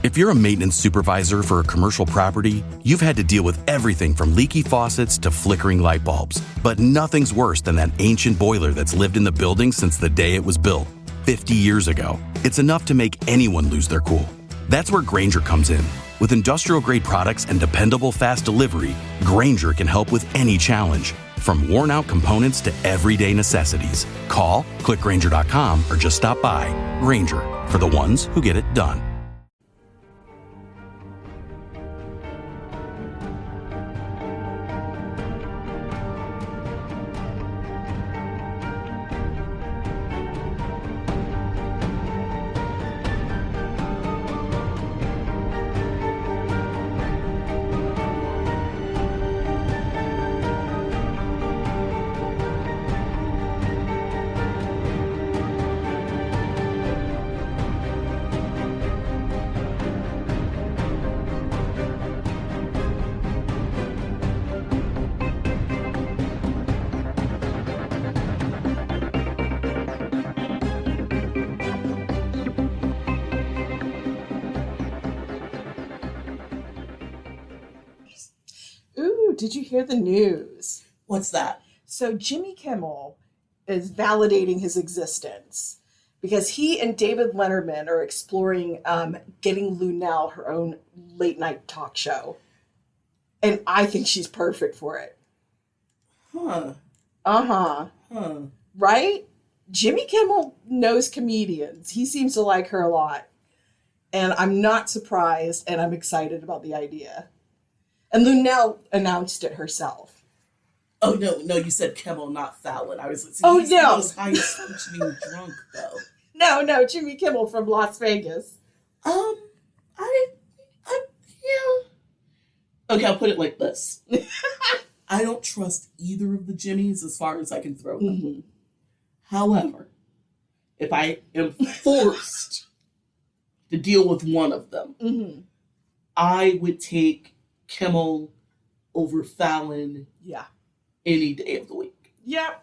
If you're a maintenance supervisor for a commercial property, you've had to deal with everything from leaky faucets to flickering light bulbs. But nothing's worse than that ancient boiler that's lived in the building since the day it was built, 50 years ago. It's enough to make anyone lose their cool. That's where Grainger comes in. With industrial-grade products and dependable fast delivery, Grainger can help with any challenge, from worn-out components to everyday necessities. Call, click Grainger.com, or just stop by. Grainger, for the ones who get it done. Did you hear the news? What's that? So Jimmy Kimmel is validating his existence because he and David Letterman are exploring getting Lunel her own late night talk show. And I think she's perfect for it. Huh. Right? Jimmy Kimmel knows comedians. He seems to like her a lot. And I'm not surprised, and I'm excited about the idea. And Lunel announced it herself. Oh, no, you said Kimmel, not Fallon. I was no. He's the most highest functioning drunk, though. No, Jimmy Kimmel from Las Vegas. Yeah. Okay, I'll put it like this. I don't trust either of the Jimmys as far as I can throw them. Mm-hmm. However, if I am forced to deal with one of them, mm-hmm. I would take Kimmel over Fallon any day of the week. Yeah.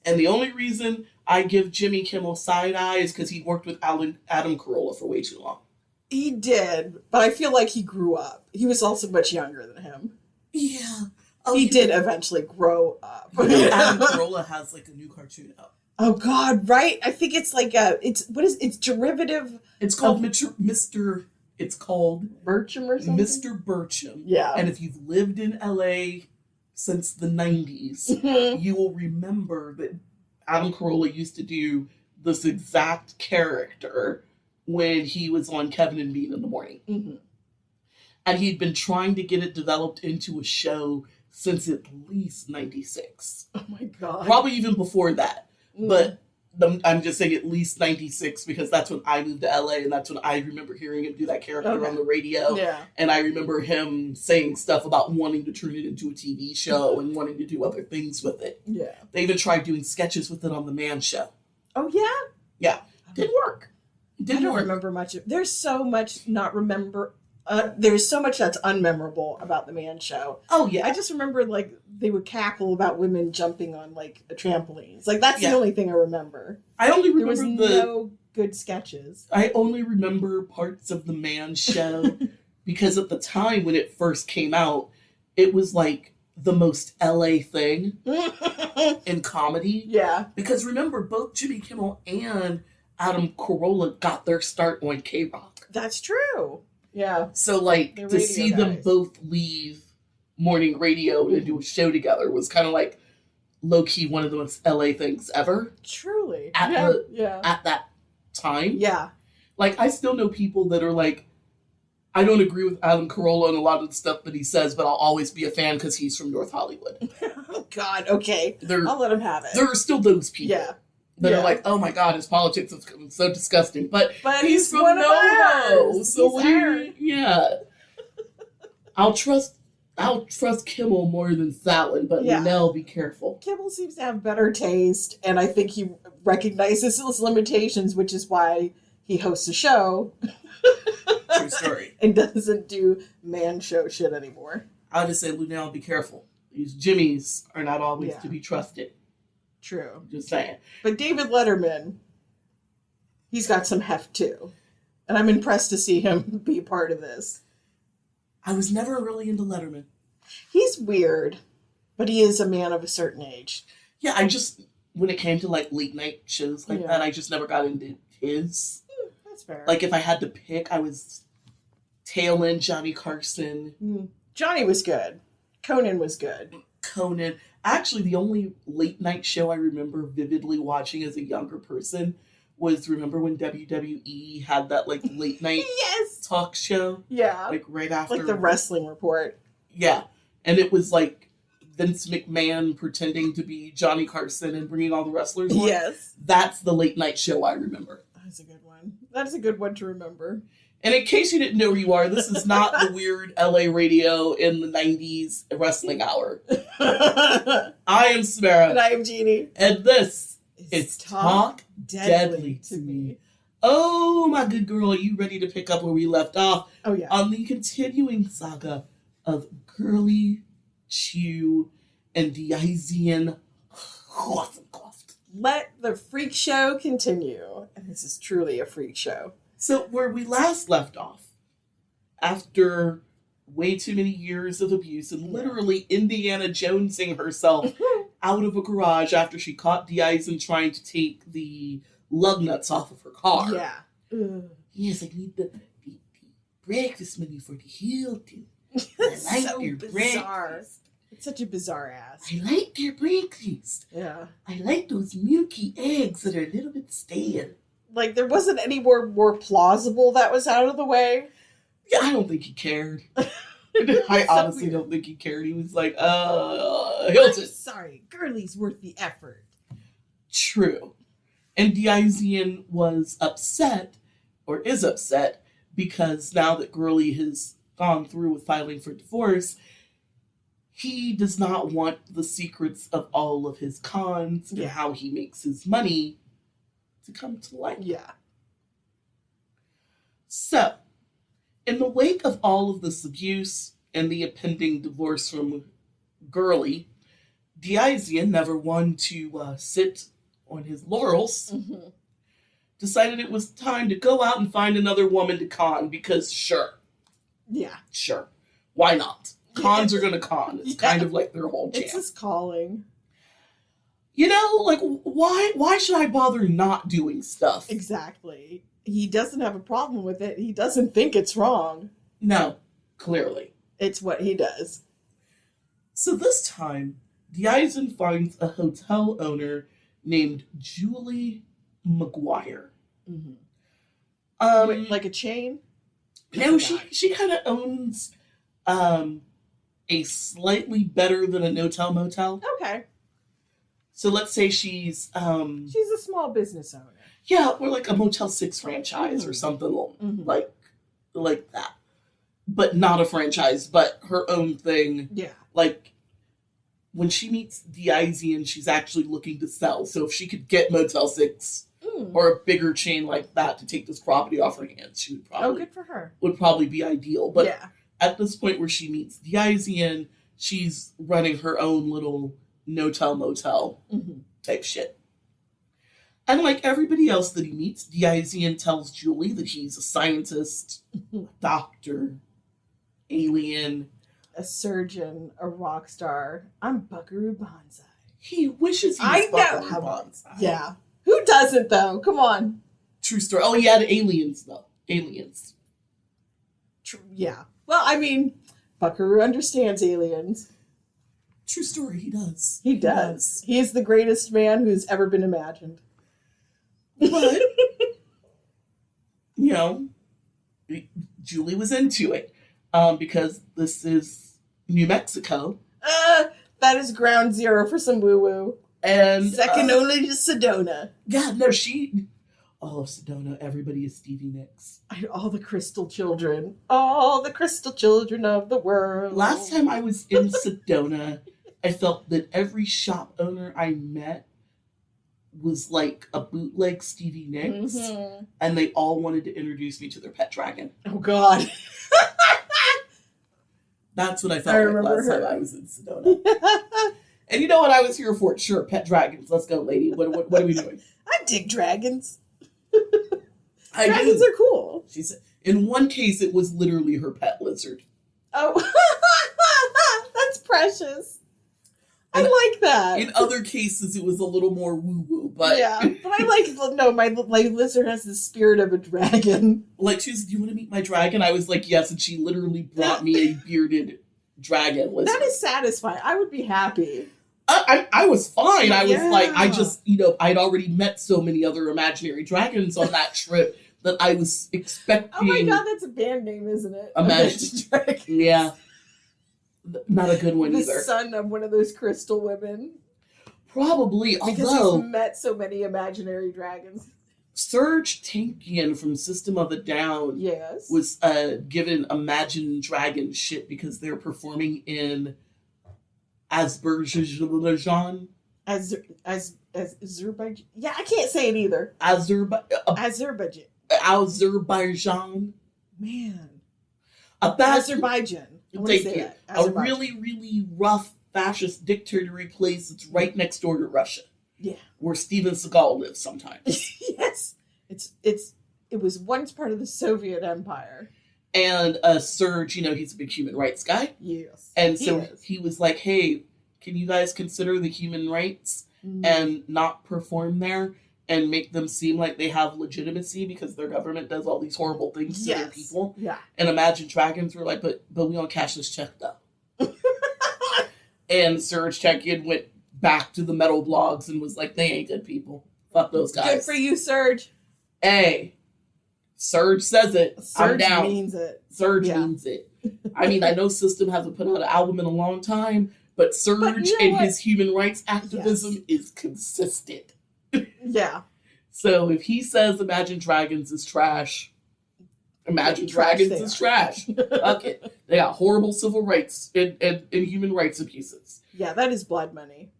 And the only reason I give Jimmy Kimmel side eye is because he worked with Adam Carolla for way too long. He did, but I feel like he grew up. He was also much younger than him. Yeah. He did eventually grow up. Adam Carolla has like a new cartoon out. Oh God, right? I think it's like it's derivative. It's called Mr. It's called Bircham or something? Mr. Bircham. Yeah. And if you've lived in LA since the 90s, you will remember that Adam Carolla used to do this exact character when he was on Kevin and Bean in the morning. Mm-hmm. And he'd been trying to get it developed into a show since at least 96. Oh my God. Probably even before that. Mm. But I'm just saying at least 96 because that's when I moved to LA and that's when I remember hearing him do that character on the radio. Yeah. And I remember him saying stuff about wanting to turn it into a TV show and wanting to do other things with it. Yeah. They even tried doing sketches with it on The Man Show. Oh, yeah? Yeah. Didn't work. I don't remember much. There's so much not remember. There's so much that's unmemorable about The Man Show. Oh, yeah. I just remember, like, they would cackle about women jumping on, like, trampolines. Like, that's the only thing I remember. I only remember there was no good sketches. I only remember parts of The Man Show because at the time when it first came out, it was, like, the most LA thing in comedy. Yeah. Because remember, both Jimmy Kimmel and Adam Carolla got their start on K-Rock. That's true. Yeah. So, like, to see them both leave morning radio and do a show together was kind of like low-key one of the most LA things ever. Truly. At that time. Yeah. Like, I still know people that are like, I don't agree with Adam Carolla and a lot of the stuff that he says, but I'll always be a fan because he's from North Hollywood. Oh, God. Okay. I'll let him have it. There are still those people. Yeah. That are like, oh my God, his politics is so disgusting. But he's from one NoHo. So yeah. I'll trust Kimmel more than Fallon, but Lunel, be careful. Kimmel seems to have better taste, and I think he recognizes his limitations, which is why he hosts a show. True story. And doesn't do man show shit anymore. I'll just say, Lunel, be careful. These Jimmys are not always to be trusted. True. Just saying. But David Letterman, he's got some heft too. And I'm impressed to see him be part of this. I was never really into Letterman. He's weird, but he is a man of a certain age. Yeah, when it came to like late night shows like that, I just never got into his. That's fair. Like if I had to pick, I was tail end Johnny Carson. Johnny was good. Conan was good. Conan. Actually, the only late night show I remember vividly watching as a younger person was, remember when WWE had that like late night talk show? Yeah. Like right after. Like the Wrestling Report. Yeah. And it was like Vince McMahon pretending to be Johnny Carson and bringing all the wrestlers on. Yes. That's the late night show I remember. That's a good one. That's a good one to remember. And in case you didn't know who you are, this is not the weird LA radio in the 90s wrestling hour. I am Samara. And I am Jeannie. And this is Talk Deadly to Me. Oh, my good girl, are you ready to pick up where we left off? Oh, yeah. On the continuing saga of Girly Chew and Diazien Hossencofft. Let the freak show continue. And this is truly a freak show. So where we last left off, after way too many years of abuse and literally Indiana Jonesing herself out of a garage after she caught Diazien trying to take the lug nuts off of her car. Yeah. Ugh. Yes, I need the breakfast money for the Hilton. I like so your bizarre. breakfast. It's such a bizarre ass. I like your breakfast. Yeah. I like those milky eggs that are a little bit stale. Like, there wasn't any more plausible that was out of the way. Yeah, I don't think he cared. I honestly don't think he cared. He was like, Hilton. I'm sorry, Girly's worth the effort. True. And Diazien was upset, or is upset, because now that Girly has gone through with filing for divorce, he does not want the secrets of all of his cons and how he makes his money to come to light. Yeah. So, in the wake of all of this abuse and the impending divorce from Girly, Diazien, never one to sit on his laurels, decided it was time to go out and find another woman to con, because sure. Why not? Cons are going to con. It's kind of like their whole jam. It's his calling. You know, like, why should I bother not doing stuff? Exactly. He doesn't have a problem with it. He doesn't think it's wrong. No, clearly. It's what he does. So this time, Diazien finds a hotel owner named Julie McGuire. Wait, like a chain? No, she kind of owns a slightly better than a no-tell motel. Okay. So let's say she's a small business owner. Yeah, or like a Motel 6 franchise or something like that. But not a franchise, but her own thing. Yeah. Like, when she meets Diazien, she's actually looking to sell. So if she could get Motel 6 or a bigger chain like that to take this property off her hands, she would probably... Oh, good for her. Would probably be ideal. But at this point where she meets Diazien, she's running her own little no-tell motel type shit. And like everybody else that he meets, Diazien tells Julie that he's a scientist, a doctor, alien, a surgeon, a rock star. I'm Buckaroo Banzai. He wishes he was Buckaroo Banzai. Yeah. Who doesn't, though? Come on. True story. Oh, he had aliens, though. Aliens. True. Yeah. Well, I mean, Buckaroo understands aliens. True story. He does. He does. He is the greatest man who's ever been imagined. But, you know, Julie was into it because this is New Mexico. That is ground zero for some woo-woo. And second only to Sedona. Yeah, no, all of Sedona, everybody is Stevie Nicks. All the crystal children. All the crystal children of the world. Last time I was in Sedona, I felt that every shop owner I met was like a bootleg Stevie Nicks, and they all wanted to introduce me to their pet dragon. Oh, God. That's what I felt like last time I was in Sedona. And you know what I was here for? Sure, pet dragons. Let's go, lady. What are we doing? I dig dragons. Dragons are cool. She said, in one case, it was literally her pet lizard. Oh, that's precious. I like that. In other cases, it was a little more woo-woo, but... Yeah, but I like, no, my lizard has the spirit of a dragon. Like, she was, do you want to meet my dragon? I was like, yes, and she literally brought me a bearded dragon lizard. That is satisfying. I would be happy. I was fine. I was Yeah. like, I just, I'd already met so many other imaginary dragons on that trip that I was expecting... Oh my god, that's a band name, isn't it? Imagine Dragon. Yeah. Not a good one The either. son of one of those crystal women. Probably, Because although he's met so many imaginary dragons. Serge Tankian from System of a Down Yes. was given Imagine Dragon shit because they're performing in Azerbaijan. Azerbaijan. Yeah, I can't say it either. Azerbaijan. Azerbaijan. Man. About Azerbaijan. I want to Thank say you. that. A Azerbaijan. really, really rough fascist dictatorship place that's right next door to Russia. Yeah. Where Steven Seagal lives sometimes. Yes. It was once part of the Soviet Empire. And Serge, he's a big human rights guy. Yes. And so he was like, hey, can you guys consider the human rights and not perform there and make them seem like they have legitimacy because their government does all these horrible things to their people? Yeah. And Imagine Dragons were like, but we don't cash this check though. And Serge Tankian went back to the metal blogs and was like, they ain't good people. Fuck those guys. Good for you, Serge. Hey, Serge says it. I'm Serge down. means it. Serge means it. I mean, I know System hasn't put out an album in a long time, but Serge and his human rights activism is consistent. Yeah. So if he says Imagine Dragons is trash, Imagine Dragons is trash. Fuck it. They got horrible civil rights and human rights abuses. Yeah, that is blood money.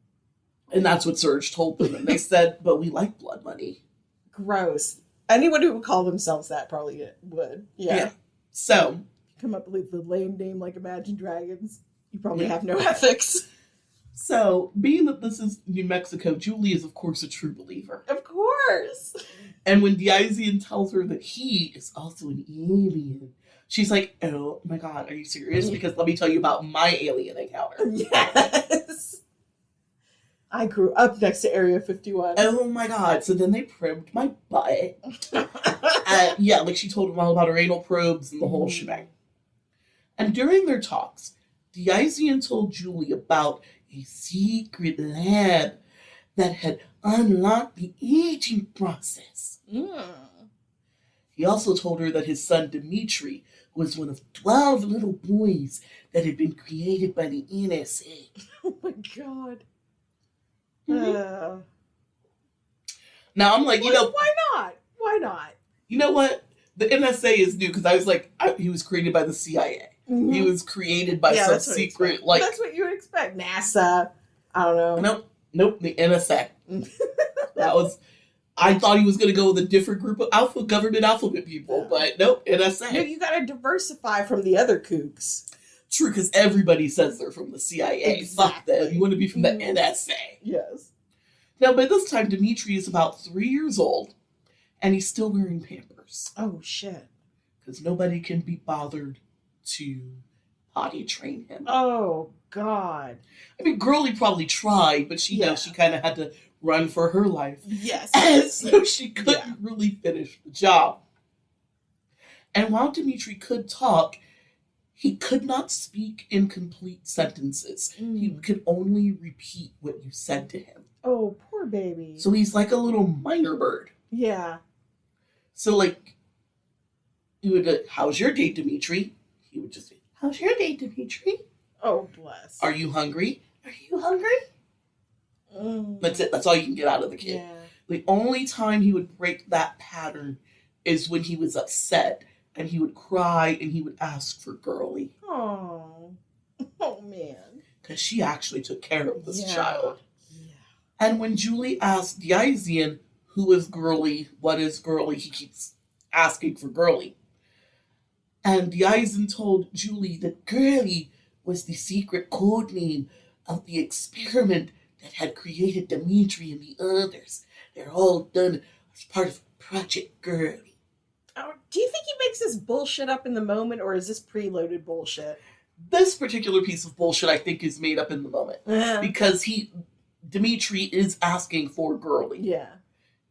And that's what Serge told them. And they said, but we like blood money. Gross. Anyone who would call themselves that probably would. Yeah. So. Come up with the lame name like Imagine Dragons. You probably have no ethics. So, being that this is New Mexico, Julie is, of course, a true believer. Of course. And when Diazien tells her that he is also an alien, she's like, oh my god, are you serious? Because let me tell you about my alien encounter. Yes. I grew up next to Area 51. Oh my god. So then they probed my butt. Yeah, like she told him all about her anal probes and the whole shebang. And during their talks, Diazien told Julie about a secret lab that had unlocked the aging process. He also told her that his son Dimitri was one of 12 little boys that had been created by the NSA. Oh my god. Mm-hmm. Now I'm like, why not? Why not? You know what? The NSA is new because I was like, he was created by the CIA. Mm-hmm. He was created by some secret, like... That's what you would expect. NASA. I don't know. Nope, the NSA. That was... I thought he was going to go with a different group of government alphabet people, but nope, NSA. No, you got to diversify from the other kooks. True, because everybody says they're from the CIA. Exactly. Fuck them. You want to be from the NSA. Yes. Now, by this time, Dimitri is about 3 years old, and he's still wearing Pampers. Oh, shit. Because nobody can be bothered to potty train him. Oh, God. I mean, Girly probably tried, but she knows she kind of had to run for her life. Yes. And so she couldn't really finish the job. And while Dimitri could talk, he could not speak in complete sentences. He could only repeat what you said to him. Oh, poor baby. So he's like a little minor bird. Yeah. So, like, you would, how's your day, Dimitri? He would just say, how's your day, Dimitri? Oh, bless. Are you hungry? Are you hungry? That's it. That's all you can get out of the kid. Yeah. The only time he would break that pattern is when he was upset. And he would cry and he would ask for Girly. Oh man. Because she actually took care of this child. Yeah. And when Julie asked Diazien, who is Girly? What is Girly? He keeps asking for Girly. And Diazien told Julie that Girly was the secret code name of the experiment that had created Dimitri and the others. They're all done as part of Project Girly. Oh, do you think he makes this bullshit up in the moment, or is this preloaded bullshit? This particular piece of bullshit, I think, is made up in the moment. Because Dimitri is asking for Girly. Yeah.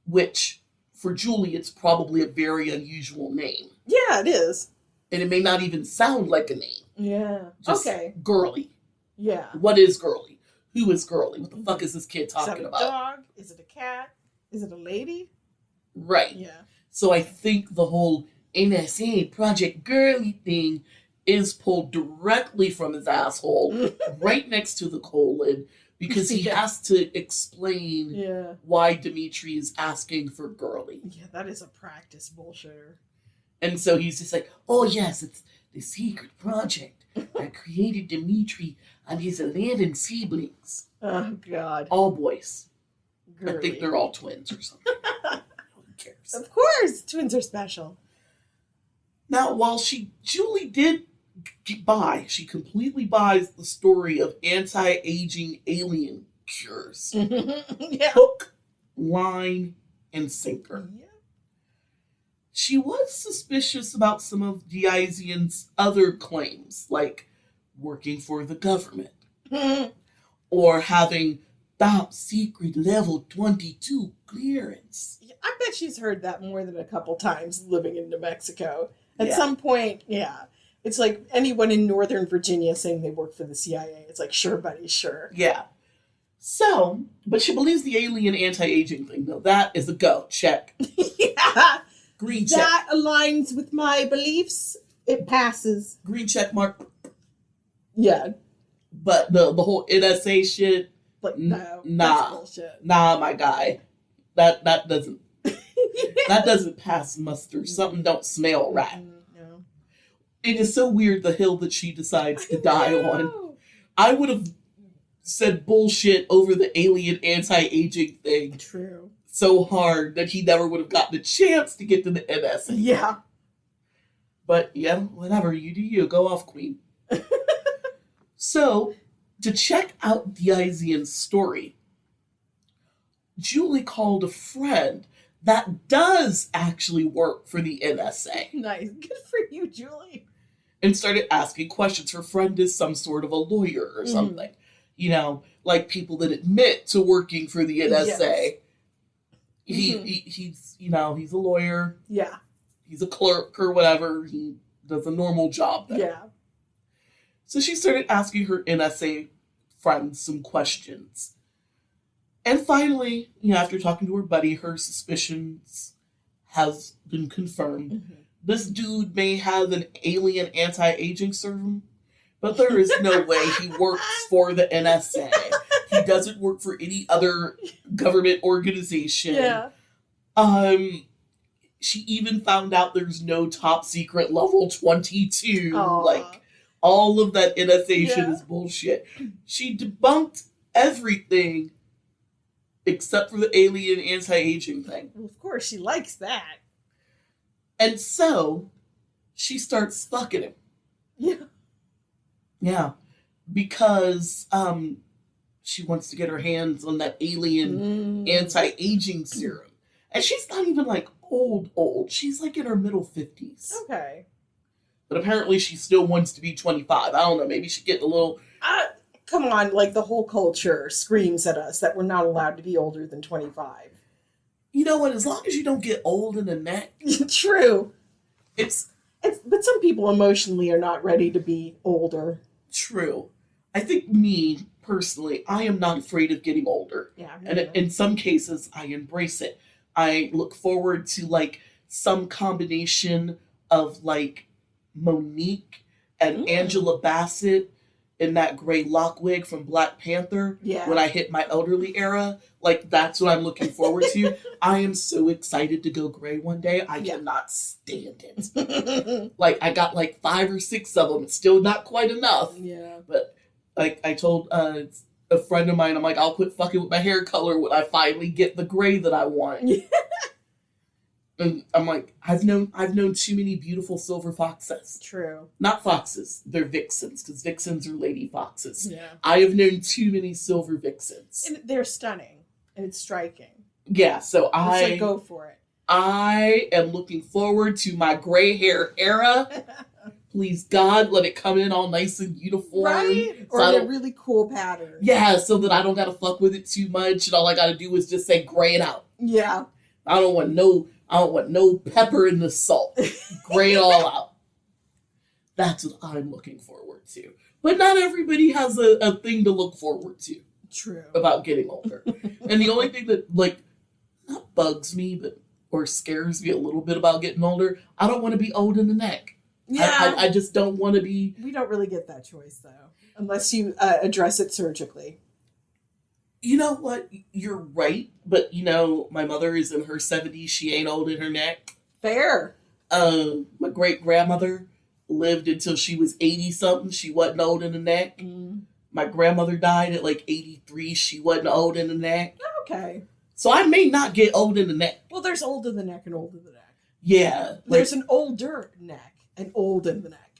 Which, for Julie, it's probably a very unusual name. Yeah, it is. And it may not even sound like a name. Yeah. Just okay. Girly. Yeah. What is Girly? Who is Girly? What the fuck is this kid talking about? Is it a dog? Is it a cat? Is it a lady? Right. Yeah. So I think the whole NSA Project Girly thing is pulled directly from his asshole, right next to the colon, because he has to explain why Dimitri is asking for Girly. Yeah, that is a practice bullshitter. And so he's just like, oh yes, it's the secret project that created Dimitri and his 11 siblings. Oh, God. All boys. Girly. I think they're all twins or something. Who cares? Of course, twins are special. Now, while Julie did buy, she completely buys the story of anti-aging alien cures. Yeah. Hook, line, and sinker. Yeah. She was suspicious about some of Diazien's other claims, like working for the government or having top secret level 22 clearance. I bet she's heard that more than a couple times living in New Mexico. At some point, yeah. It's like anyone in Northern Virginia saying they work for the CIA. It's like, sure, buddy, sure. Yeah. So, but she believes the alien anti-aging thing, though. That is a go. Check. Yeah. Green check. That aligns with my beliefs. It passes. Green check mark. Yeah. But the whole NSA shit, like no, nah, that's bullshit. Nah, my guy, that doesn't that doesn't pass muster. Something don't smell right. No. It is so weird the hill that she decides to die on. I would have said bullshit over the alien anti-aging thing. True. So hard that he never would have gotten a chance to get to the NSA. Yeah. But yeah, whatever, you do you. Go off, queen. So, to check out Diazien's story, Julie called a friend that does actually work for the NSA. Nice. Good for you, Julie. And started asking questions. Her friend is some sort of a lawyer or something. You know, like people that admit to working for the NSA. Yes. He's, you know, he's a lawyer. Yeah. He's a clerk or whatever. He does a normal job there. Yeah. So she started asking her NSA friends some questions. And finally, you know, after talking to her buddy, her suspicions has been confirmed. This dude may have an alien anti-aging serum, but there is no way he works for the NSA. He doesn't work for any other government organization. Yeah. She even found out there's no top secret level 22. Aww. Like, all of that NSA shit is bullshit. She debunked everything except for the alien anti-aging thing. Well, of course, she likes that. And so, she starts fucking him. Yeah. Yeah. Because, she wants to get her hands on that alien anti-aging serum. And she's not even, like, old. She's, like, in her middle 50s. Okay. But apparently she still wants to be 25. I don't know. Maybe she's getting a little... Come on, like, the whole culture screams at us that we're not allowed to be older than 25. You know what? As long as you don't get old in the neck. True. But some people emotionally are not ready to be older. True. I think me, personally, I am not afraid of getting older. Yeah. And in some cases, I embrace it. I look forward to, like, some combination of, like, Monique and Angela Bassett in that gray lock wig from Black Panther. Yeah. When I hit my elderly era. Like, that's what I'm looking forward to. I am so excited to go gray one day. I cannot stand it. Like, I got like 5 or 6 of them. It's still not quite enough. Yeah. But like I told a friend of mine, I'm like, I'll quit fucking with my hair color when I finally get the gray that I want. And I'm like, I've known too many beautiful silver foxes. True. Not foxes, they're vixens, because vixens are lady foxes. Yeah. I have known too many silver vixens. And they're stunning. And it's striking. Yeah, so It's like, go for it. I am looking forward to my gray hair era. Please, God, let it come in all nice and uniform. Right? So Or in a really cool pattern. yeah, so that I don't gotta fuck with it too much, and all I gotta do is just say gray it out. Yeah. I don't want no pepper in the salt. Gray it all out. That's what I'm looking forward to. But not everybody has a thing to look forward to. True. About getting older. And the only thing that, like, not bugs me, or scares me a little bit about getting older, I don't want to be old in the neck. Yeah. I just don't want to be. We don't really get that choice, though, unless you address it surgically. You know what? You're right. But, my mother is in her 70s. She ain't old in her neck. Fair. My great-grandmother lived until she was 80-something. She wasn't old in the neck. My grandmother died at like 83. She wasn't old in the neck. Okay. So I may not get old in the neck. Well, there's old in the neck and old in the neck. Yeah. There's an older neck and old in the neck.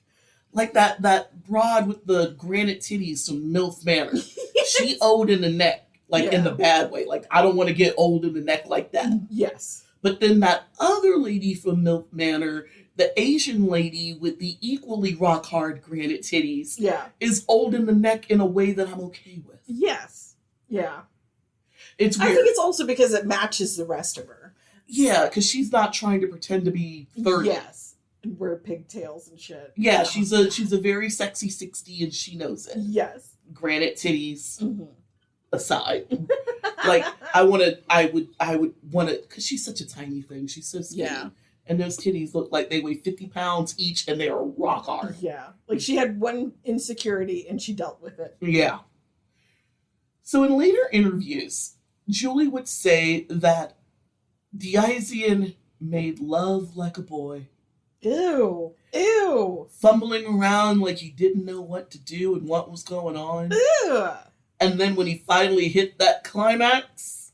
Like that broad with the granite titties from MILF Manor. She old in the neck, like in the bad way. Like, I don't want to get old in the neck like that. Yes. But then that other lady from MILF Manor, the Asian lady with the equally rock hard granite titties, is old in the neck in a way that I'm okay with. Yes. Yeah. It's weird. I think it's also because it matches the rest of her. Yeah, because she's not trying to pretend to be 30. Yes. And wear pigtails and shit. Yeah, she's a very sexy 60 and she knows it. Yes. Granite titties aside. Like, I would want to, because she's such a tiny thing. She's so skinny. Yeah. And those titties look like they weigh 50 pounds each and they are rock hard. Yeah. Like, she had one insecurity and she dealt with it. Yeah. So in later interviews, Julie would say that Diazien made love like a boy. Ew. Ew. Fumbling around like he didn't know what to do and what was going on. Ew. And then when he finally hit that climax,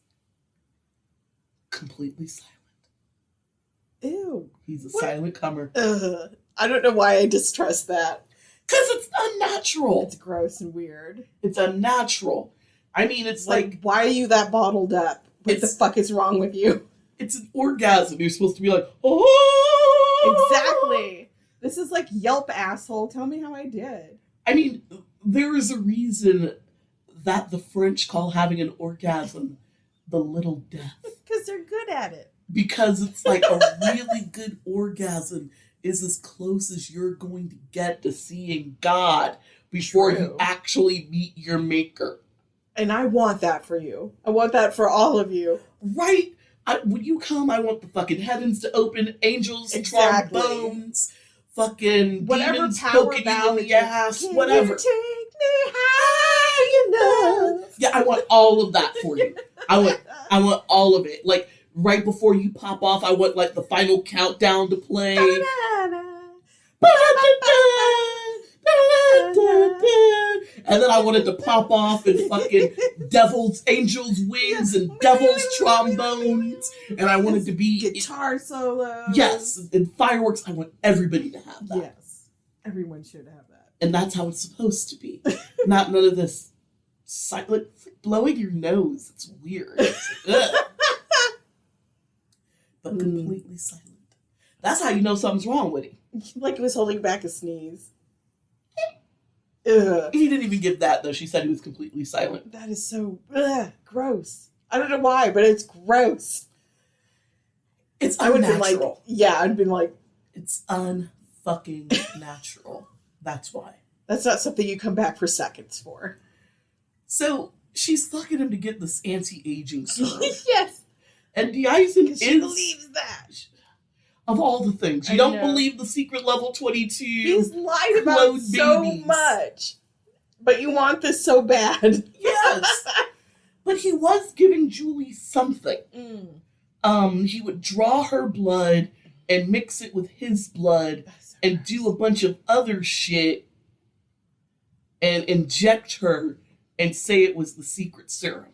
completely silent. Ew. He's a silent comer. Ugh. I don't know why I distrust that. Because it's unnatural. It's gross and weird. It's unnatural. I mean, it's like why are you that bottled up? What the fuck is wrong with you? It's an orgasm. You're supposed to be like, oh! Exactly. This is like Yelp, asshole. Tell me how I did. I mean, there is a reason that the French call having an orgasm the little death. Because they're good at it. Because it's like a really good orgasm is as close as you're going to get to seeing God before you actually meet your maker. And I want that for you. I want that for all of you. Right? When you come, I want the fucking heavens to open, angels, trombones, fucking whatever demons power poking you in the ass, whatever. Take me high enough. Yeah, I want all of that for you. I want all of it. Like, right before you pop off, I want like the final countdown to play. And then I wanted to pop off and fucking devil's angels wings and devil's trombones. And I wanted to be guitar solos. Yes, and fireworks. I want everybody to have that. Yes. Everyone should have that. And that's how it's supposed to be. Not none of this silent blowing your nose. It's weird. It's like, but completely silent. That's how you know something's wrong with him. Like he was holding back a sneeze. Ugh. He didn't even give that, though. She said he was completely silent. That is so gross. I don't know why, but it's gross. It's unnatural. I would have been like, I'd been like, it's unfucking natural. That's why. That's not something you come back for seconds for. So she's fucking him to get this anti-aging serum. Yes. And Diazien she believes that. Of all the things. You don't believe the secret level 22. He's lied about so much. But you want this so bad. Yes. But he was giving Julie something. He would draw her blood and mix it with his blood and do a bunch of other shit and inject her and say it was the secret serum.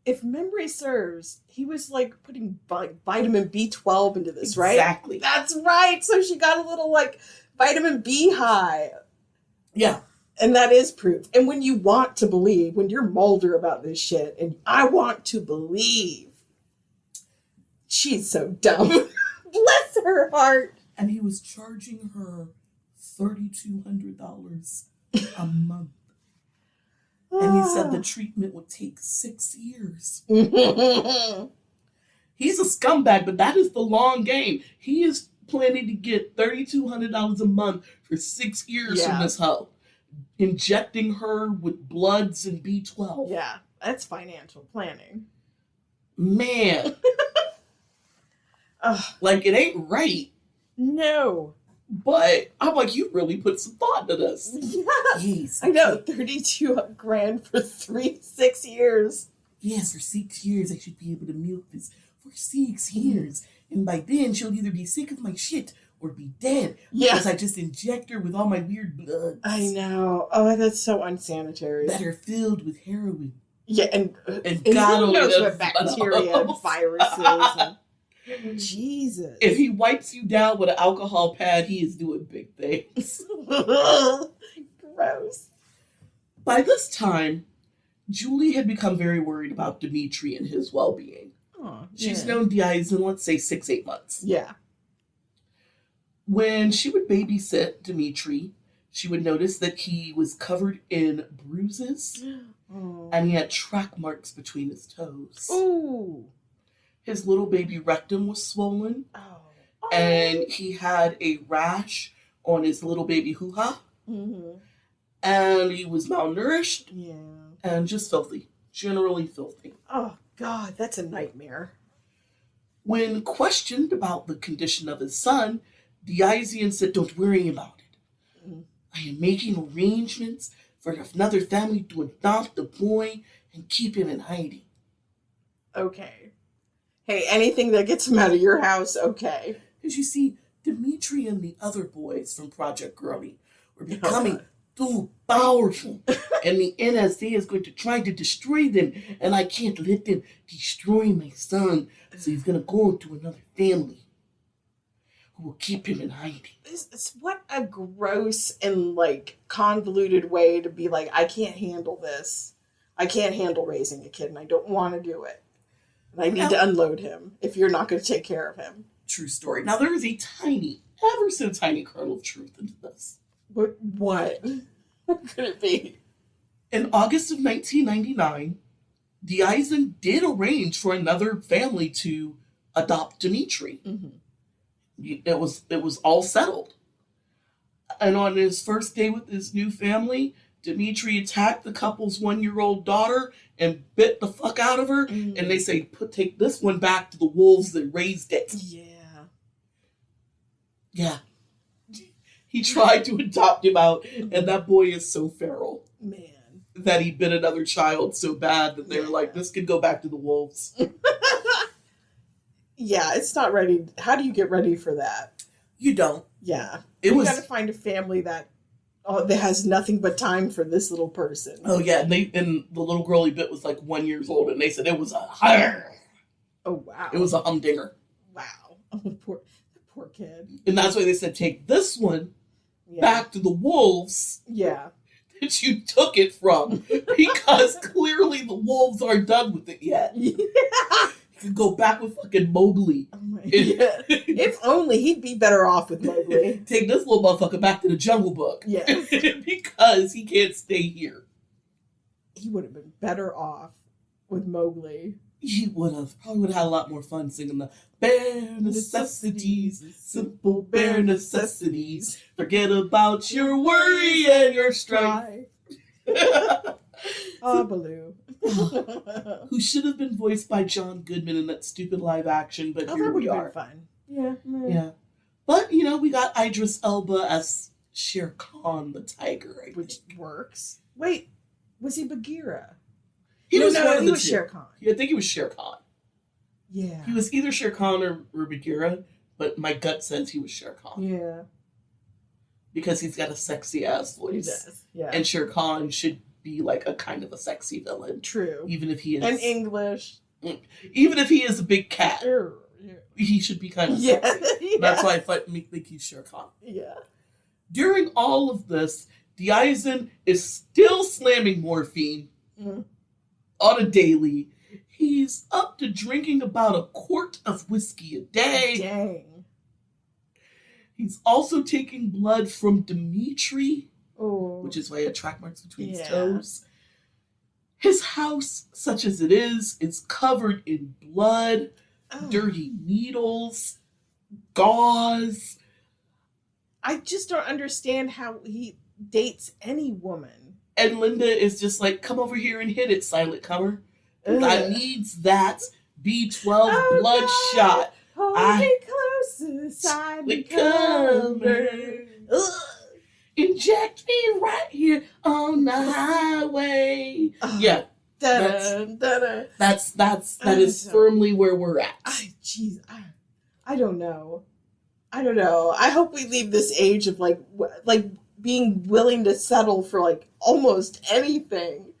If memory serves, he was like putting vitamin B12 into this, right? Exactly. That's right. So she got a little like vitamin B high. Yeah. And that is proof. And when you want to believe, when you're Mulder about this shit, and I want to believe. She's so dumb. Bless her heart. And he was charging her $3,200 a month. And he said the treatment would take 6 years. He's a scumbag, but that is the long game. He is planning to get $3,200 a month for 6 years from this hoe. Injecting her with bloods and B12. Yeah, that's financial planning. Man. Like, it ain't right. No. But I'm like, you really put some thought into this. Yeah. Yes. I know, 32 grand for 6 years. Yes, for 6 years I should be able to milk this for 6 years. And by then she'll either be sick of my shit or be dead. Yeah. Because I just inject her with all my weird bloods. I know. Oh, that's so unsanitary. That are filled with heroin. Yeah, and God who only knows knows what bacteria and viruses. Jesus. If he wipes you down with an alcohol pad, he is doing big things. Gross. By this time, Julie had become very worried about Dimitri and his well-being. Oh, She's known Diazien, let's say 6-8 months. Yeah. When she would babysit Dimitri, she would notice that he was covered in bruises and he had track marks between his toes. Ooh. His little baby rectum was swollen and he had a rash on his little baby hoo-ha. Mm-hmm. And he was malnourished. Yeah. And just filthy. Generally filthy. Oh, God, that's a nightmare. When questioned about the condition of his son, Diazien said, "Don't worry about it. I am making arrangements for another family to adopt the boy and keep him in hiding." Okay. Hey, anything that gets him out of your house, okay. Because you see, Dimitri and the other boys from Project Girly were becoming too powerful. And the NSA is going to try to destroy them. And I can't let them destroy my son. So he's going to go into another family who will keep him in hiding. What a gross and, like, convoluted way to be like, I can't handle this. I can't handle raising a kid and I don't want to do it. And I need to unload him if you're not going to take care of him. True story. Now, there is a tiny, ever so tiny kernel of truth into this. What? What could it be? In August of 1999, Diazien did arrange for another family to adopt Dimitri. Mm-hmm. It was all settled. And on his first day with his new family, Dimitri attacked the couple's 1-year-old daughter and bit the fuck out of her. And they say, take this one back to the wolves that raised it. Yeah. Yeah. He tried to adopt him out, and that boy is so feral. Man. That he bit another child so bad that they were like, this could go back to the wolves. Yeah, it's not ready. How do you get ready for that? You don't. Yeah. You got to find a family that has nothing but time for this little person. Oh, yeah. And the little girl he bit was like 1 year old, and they said it was a Oh, wow. It was a humdinger. Wow. Oh, poor kid. And that's why they said, take this one back to the wolves. Yeah. That you took it from. Because clearly the wolves aren't done with it yet. Yeah. You could go back with fucking Mowgli. Oh my God. If only he'd be better off with Mowgli. Take this little motherfucker back to the Jungle Book. Yeah. Because he can't stay here. He would have been better off with Mowgli. He would have. Probably would have had a lot more fun singing the bare necessities, simple bare necessities. Forget about your worry and your strife. Oh, Baloo. Who should have been voiced by John Goodman in that stupid live action, but here we are. Fun. Yeah. Yeah. But, we got Idris Elba as Shere Khan the tiger. Which works. Wait, was he Bagheera? He was Shere Khan. I think he was Shere Khan. Yeah. He was either Shere Khan or Bagheera, but my gut says he was Shere Khan. Yeah. Because he's got a sexy ass voice. He does. Yeah. And Shere Khan should be like a kind of a sexy villain. True. Even if he is. And English. Even if he is a big cat. Yeah. He should be kind of sexy. Yeah. That's why I think he's Shere Khan. Yeah. During all of this, Diazien is still slamming morphine on a daily. He's up to drinking about a quart of whiskey a day. Dang. He's also taking blood from Dimitri, Oh. which is why he had track marks between his toes. His house, such as it is covered in blood, dirty needles, gauze. I just don't understand how he dates any woman. And Linda is just like, come over here and hit it, silent comer. I needs that B12 blood shot. Hold me closer, silent comer. Inject me right here on the highway. Yeah. That is firmly where we're at. I don't know. I hope we leave this age of like being willing to settle for like almost anything.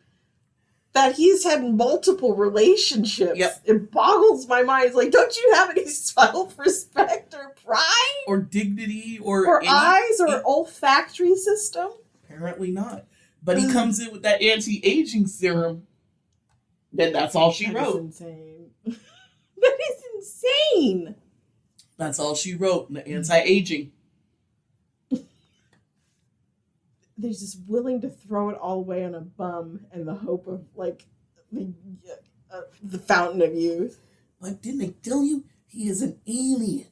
That he's had multiple relationships. Yep. It boggles my mind. It's like, don't you have any self-respect or pride? Or dignity or eyes or olfactory system? Apparently not. But he comes in with that anti-aging serum. Then that's all she wrote. That's insane. That is insane. That's all she wrote. The anti-aging. They're just willing to throw it all away on a bum in the hope of like the fountain of youth. But didn't they tell you he is an alien?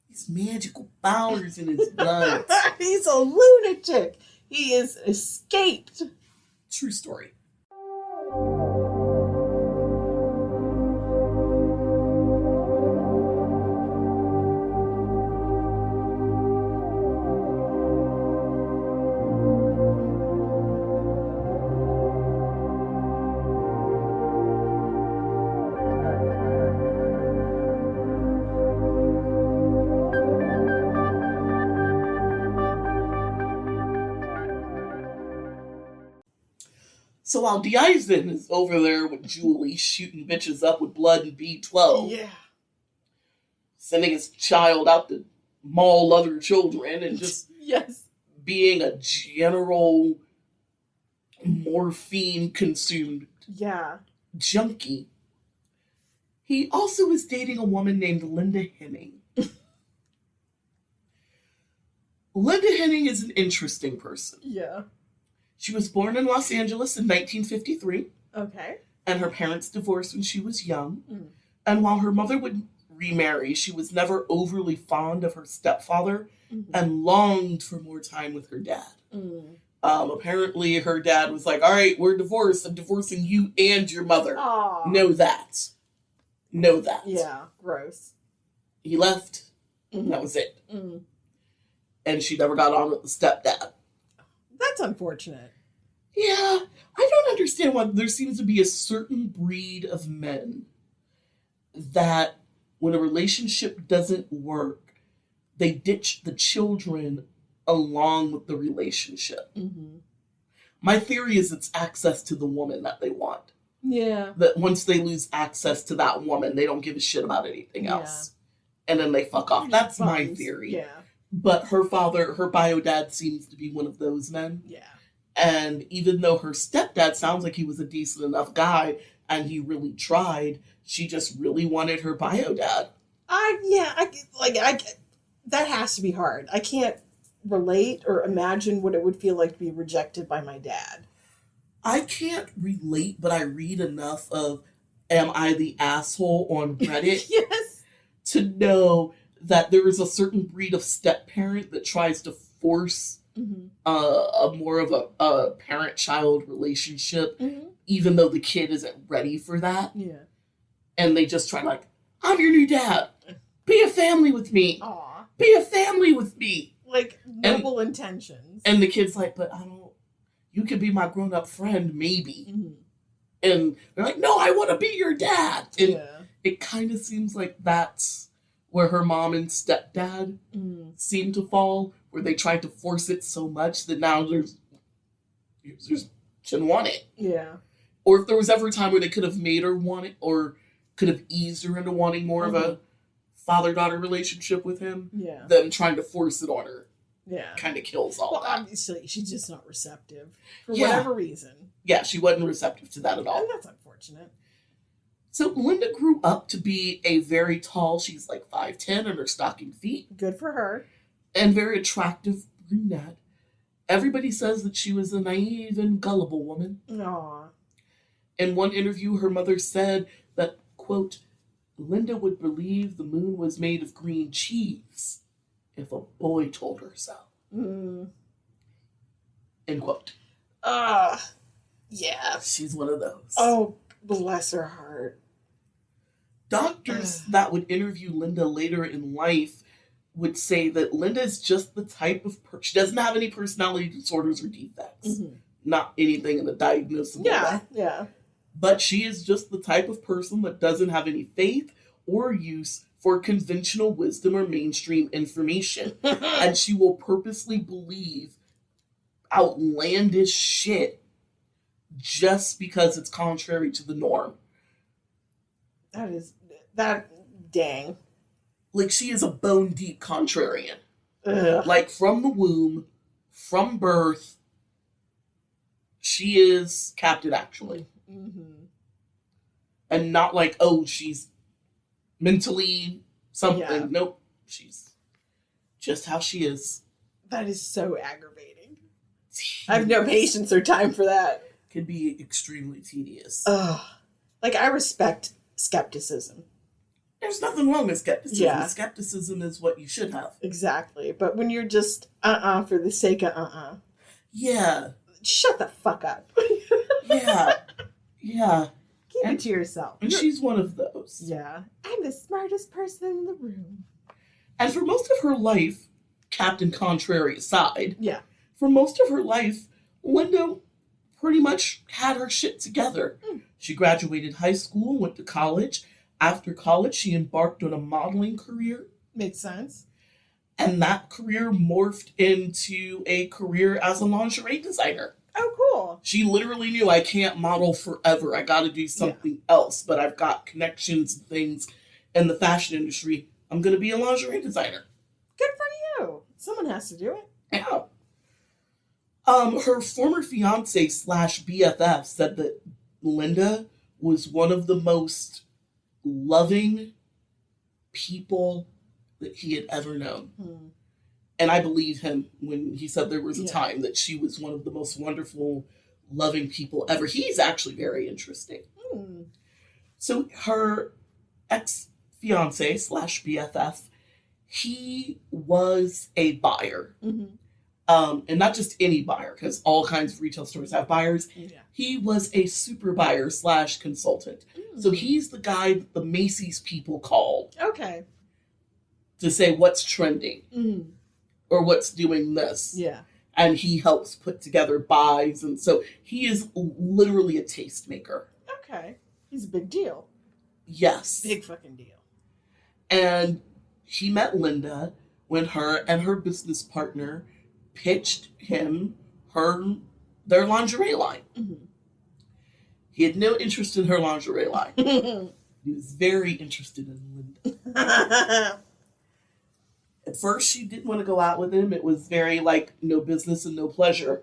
These magical powers in his blood. He's a lunatic. He is escaped. True story. So while Diazien is over there with Julie shooting bitches up with blood and B12, sending his child out to maul other children and just being a general morphine-consumed junkie, he also is dating a woman named Linda Henning. Linda Henning is an interesting person. Yeah. She was born in Los Angeles in 1953. Okay. And her parents divorced when she was young. And while her mother would remarry, she was never overly fond of her stepfather and longed for more time with her dad. Apparently, her dad was like, all right, we're divorced. I'm divorcing you and your mother. Aww. Know that. Know that. Yeah, gross. He left. That was it. And she never got on with the stepdad. That's unfortunate. Yeah, I don't understand why there seems to be a certain breed of men that when a relationship doesn't work, they ditch the children along with the relationship. My theory is it's access to the woman that they want. Yeah. That once they lose access to that woman, they don't give a shit about anything else. And then they fuck off. That's my theory. Yeah. But her father, her bio dad seems to be one of those men. Yeah. And even though her stepdad sounds like he was a decent enough guy and he really tried, she just really wanted her bio dad. That has to be hard. I can't relate or imagine what it would feel like to be rejected by my dad. I can't relate, but I read enough of Am I the Asshole on Reddit to know that there is a certain breed of step-parent that tries to force a more of a parent-child relationship, even though the kid isn't ready for that. Yeah. And they just try like, I'm your new dad. Be a family with me. Aw. Be a family with me. Like, noble intentions. And the kid's like, but I don't, you could be my grown-up friend, maybe. And they're like, no, I want to be your dad. And it kind of seems like that's where her mom and stepdad seem to fall, where they tried to force it so much that now there's shouldn't want it. Yeah. Or if there was ever a time where they could have made her want it or could have eased her into wanting more of a father-daughter relationship with him, them trying to force it on her kind of kills all that. Obviously, she's just not receptive for whatever reason. Yeah, she wasn't receptive to that at all. And that's unfortunate. So Linda grew up to be a very tall, she's like 5'10" in her stocking feet, Good for her. and very attractive brunette. Everybody says that she was a naive and gullible woman. Aw. In one interview, her mother said that, quote, Linda would believe the moon was made of green cheese if a boy told her so. Mm. End quote. Yeah. She's one of those. Oh, bless her heart. Doctors that would interview Linda later in life would say that Linda is just the type of person. She doesn't have any personality disorders or defects. Mm-hmm. Not anything in the diagnosable way. Yeah. But she is just the type of person that doesn't have any faith or use for conventional wisdom or mainstream information. And she will purposely believe outlandish shit just because it's contrary to the norm. Dang. Like, she is a bone deep contrarian. Ugh. Like, from the womb, from birth, she is Captain Actually. Mm-hmm. And not like, oh, she's mentally something. Yeah. Nope. She's just how she is. That is so aggravating. I have no patience or time for that. Can be extremely tedious. Ugh. Like, I respect skepticism. There's nothing wrong with skepticism. Yeah. Skepticism is what you should have. Exactly. But when you're just for the sake of Yeah. shut the fuck up. Yeah. Yeah. Keep it to yourself. And she's one of those. Yeah. I'm the smartest person in the room. And for most of her life, Captain Contrary aside, Yeah. for most of her life, Linda pretty much had her shit together. She graduated high school, went to college. After college, she embarked on a modeling career. Makes sense. And that career morphed into a career as a lingerie designer. Oh, cool. She literally knew, I can't model forever. I got to do something else. But I've got connections and things in the fashion industry. I'm going to be a lingerie designer. Good for you. Someone has to do it. Yeah. Her former fiance / BFF said that Linda was one of the most loving people that he had ever known. And I believe him when he said there was a time that she was one of the most wonderful, loving people ever. He's actually very interesting. So her ex-fiance / BFF, he was a buyer. And not just any buyer, because all kinds of retail stores have buyers. Yeah. He was a super buyer / consultant. So he's the guy that the Macy's people called Okay. to say what's trending or what's doing this. Yeah. And he helps put together buys. And so he is literally a tastemaker. Okay. He's a big deal. Yes. Big fucking deal. And he met Linda when her and her business partner pitched him their lingerie line. He had no interest in her lingerie line. He was very interested in Linda. At first, she didn't want to go out with him. It was very like no business and no pleasure.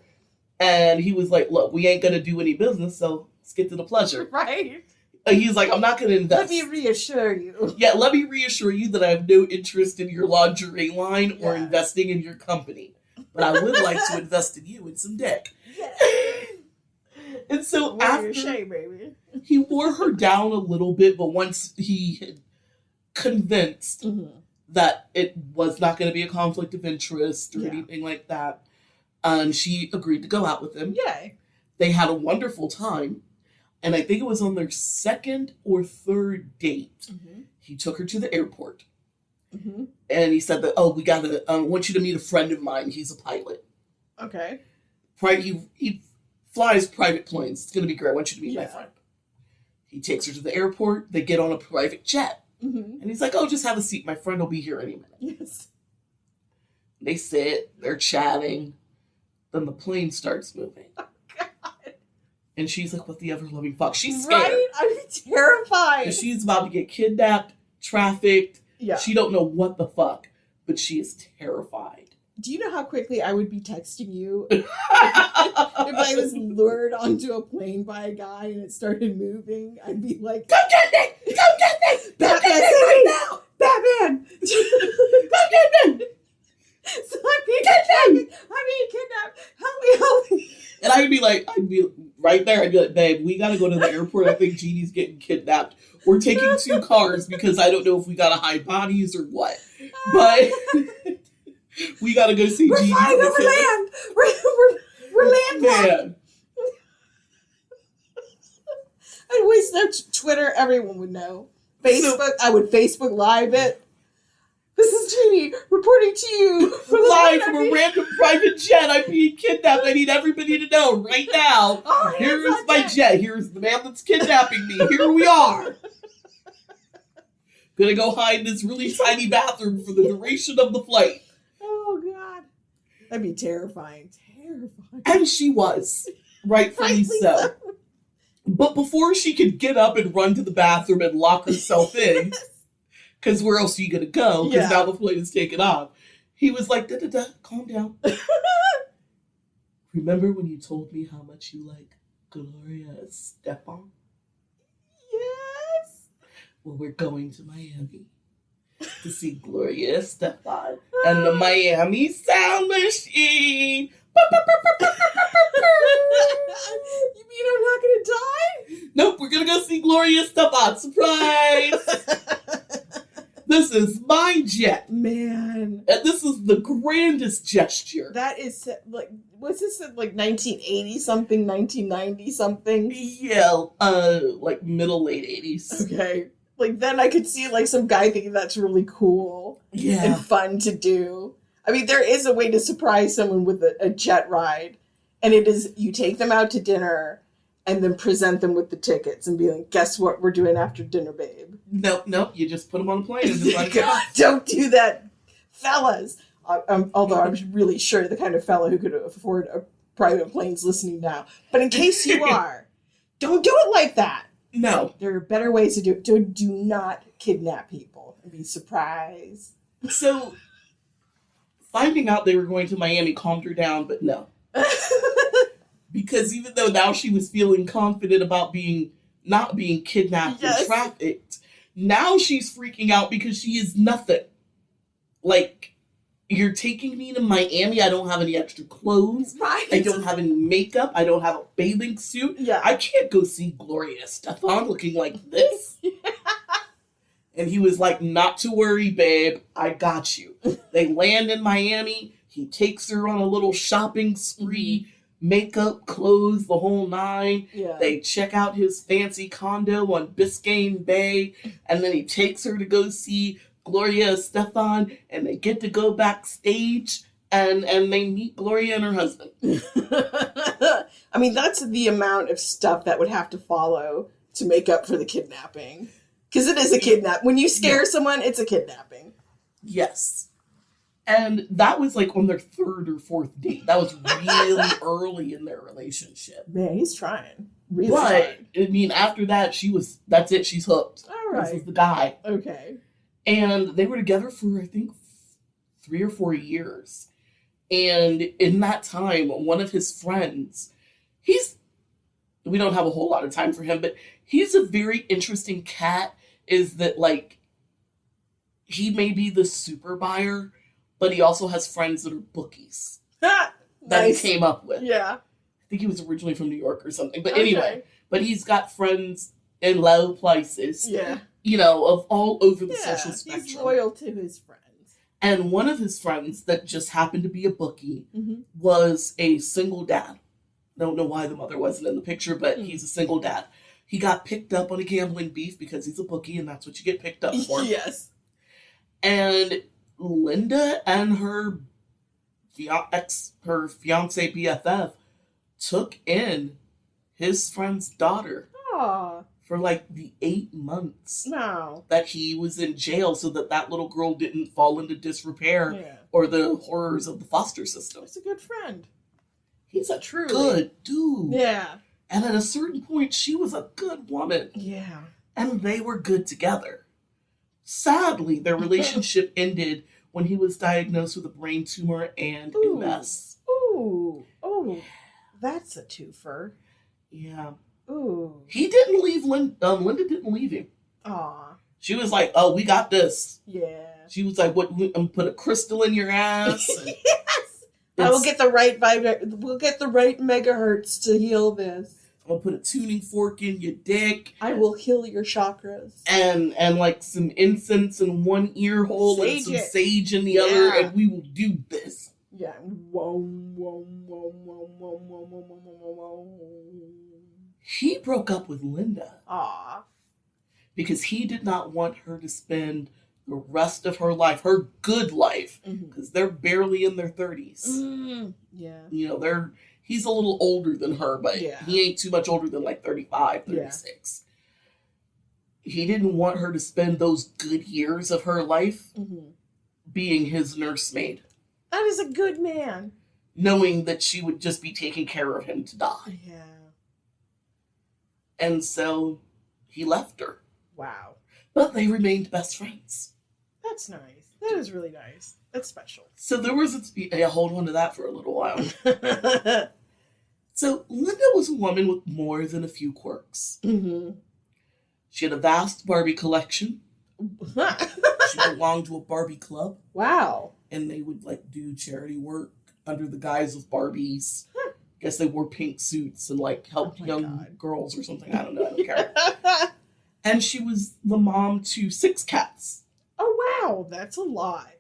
And he was like, look, we ain't going to do any business, so let's get to the pleasure. Right. He's like, I'm not going to invest. Let me reassure you. Yeah, let me reassure you that I have no interest in your lingerie line or investing in your company. But I would like to invest in you and some dick. Yeah. And so Wear after your shame, baby. he wore her down a little bit, but once he had convinced that it was not going to be a conflict of interest or anything like that, she agreed to go out with him. Yay. They had a wonderful time. And I think it was on their second or third date. He took her to the airport. And he said that, I want you to meet a friend of mine. He's a pilot. Okay. He flies private planes. It's going to be great. I want you to meet my friend. He takes her to the airport. They get on a private jet. And he's like, just have a seat. My friend will be here any minute. Yes. They sit. They're chatting. Then the plane starts moving. Oh, God. And she's like, what the ever-loving fuck? She's scared. Right? I'm terrified. Because she's about to get kidnapped, trafficked. Yeah. She don't know what the fuck. But she is terrified. Do you know how quickly I would be texting you if I was lured onto a plane by a guy and it started moving? I'd be like, Come get me! Come get me! Come Batman, get me right now! Batman! Come get me! So I'm being kidnapped. Help me. And I'd be right there. I'd be like, babe, we gotta go to the airport. I think Jeannie's getting kidnapped. We're taking 2 cars because I don't know if we gotta hide bodies or what. But we gotta go see Jeannie. We're flying over land. We're landlocked. Man. I'd waste their Twitter. Everyone would know. Facebook. I would Facebook Live it. This is Jeannie reporting to you Live from a random private jet. I'm being kidnapped. I need everybody to know right now. Oh, here's my jet. Here's the man that's kidnapping me. Here we are. Gonna go hide in this really tiny bathroom for the duration of the flight. Oh, God. That'd be terrifying. And she was. Rightfully so. But before she could get up and run to the bathroom and lock herself in, because where else are you going to go? Because now the flight is taken off. He was like, da-da-da, calm down. Remember when you told me how much you like Gloria Estefan? Yes. Well, we're going to Miami to see Gloria Estefan and the Miami Sound Machine. You mean I'm not going to die? Nope, we're going to go see Gloria Estefan. Surprise! This is my jet. Man. And this is the grandest gesture. That is, like, what's this, like 1980 something, 1990 something? Yeah, like middle, late 80s. Okay. Like, then I could see, like, some guy thinking that's really cool and fun to do. I mean, there is a way to surprise someone with a jet ride. And it is, you take them out to dinner and then present them with the tickets and be like, guess what we're doing after dinner, babe? Nope. You just put them on a plane and just let it go. Don't do that, fellas. Although I'm really sure the kind of fella who could afford a private plane's listening now. But in case you are, don't do it like that. No. There are better ways to do it. Do not kidnap people and be surprised. So, finding out they were going to Miami calmed her down, but no. Because even though now she was feeling confident about not being kidnapped and trafficked, now she's freaking out because she is nothing. Like, you're taking me to Miami. I don't have any extra clothes. Right. I don't have any makeup. I don't have a bathing suit. Yeah. I can't go see Gloria Estefan looking like this. And he was like, not to worry, babe. I got you. They land in Miami. He takes her on a little shopping spree. Makeup, clothes, the whole 9. Yeah. They check out his fancy condo on Biscayne Bay. And then he takes her to go see Gloria Estefan. And they get to go backstage. And they meet Gloria and her husband. I mean, that's the amount of stuff that would have to follow to make up for the kidnapping. Because it is a kidnap. When you scare someone, it's a kidnapping. Yes. And that was like on their 3rd or 4th date. That was really early in their relationship. Man, he's trying. Really but, trying. I mean, after that, that's it. She's hooked. All right. This is the guy. Okay. And they were together for, I think, 3 or 4 years. And in that time, one of his friends, we don't have a whole lot of time for him, but he's a very interesting cat, is that, like, he may be the super buyer, but he also has friends that are bookies that Nice. he came up with. Yeah. I think he was originally from New York or something. But anyway, but he's got friends in low places. Yeah. You know, of all over the social spectrum. He's loyal to his friends. And one of his friends that just happened to be a bookie was a single dad. Don't know why the mother wasn't in the picture, but he's a single dad. He got picked up on a gambling beef because he's a bookie, and that's what you get picked up for. Yes. And Linda and her fiance BFF took in his friend's daughter Aw. for like the 8 months No. that he was in jail, so that little girl didn't fall into disrepair Yeah. or the horrors of the foster system. He's a good friend. He's a Truly. good dude. Yeah. And at a certain point, she was a good woman. Yeah. And they were good together. Sadly, their relationship ended when he was diagnosed with a brain tumor and Ooh. MS. Ooh. Oh, that's a twofer. Yeah. Ooh. He didn't leave Linda. Linda didn't leave him. Aw. She was like, "Oh, we got this." Yeah. She was like, "What? I'm put a crystal in your ass." Yes. I will get the right vibe. We'll get the right megahertz to heal this. I'm gonna put a tuning fork in your dick. I will heal your chakras. And like some incense in one ear hole and some sage in the other, and we will do this. Yeah. Whoa, whoa, whoa, whoa, whoa, whoa, whoa, whoa, whoa. He broke up with Linda. Aw. Because he did not want her to spend the rest of her life, her good life, because they're barely in their 30s. Yeah. You know, he's a little older than her, but he ain't too much older than like 35, 36. Yeah. He didn't want her to spend those good years of her life being his nursemaid. That is a good man. Knowing that she would just be taking care of him to die. Yeah. And so he left her. Wow. But they remained best friends. That's nice. That is really nice. That's special. So there was hold on to that for a little while. So Linda was a woman with more than a few quirks. She had a vast Barbie collection. She belonged to a Barbie club. Wow. And they would like do charity work under the guise of Barbies. Guess they wore pink suits and like helped young girls or something. I don't know. I don't care. And she was the mom to 6 cats. Oh, wow. That's a lot.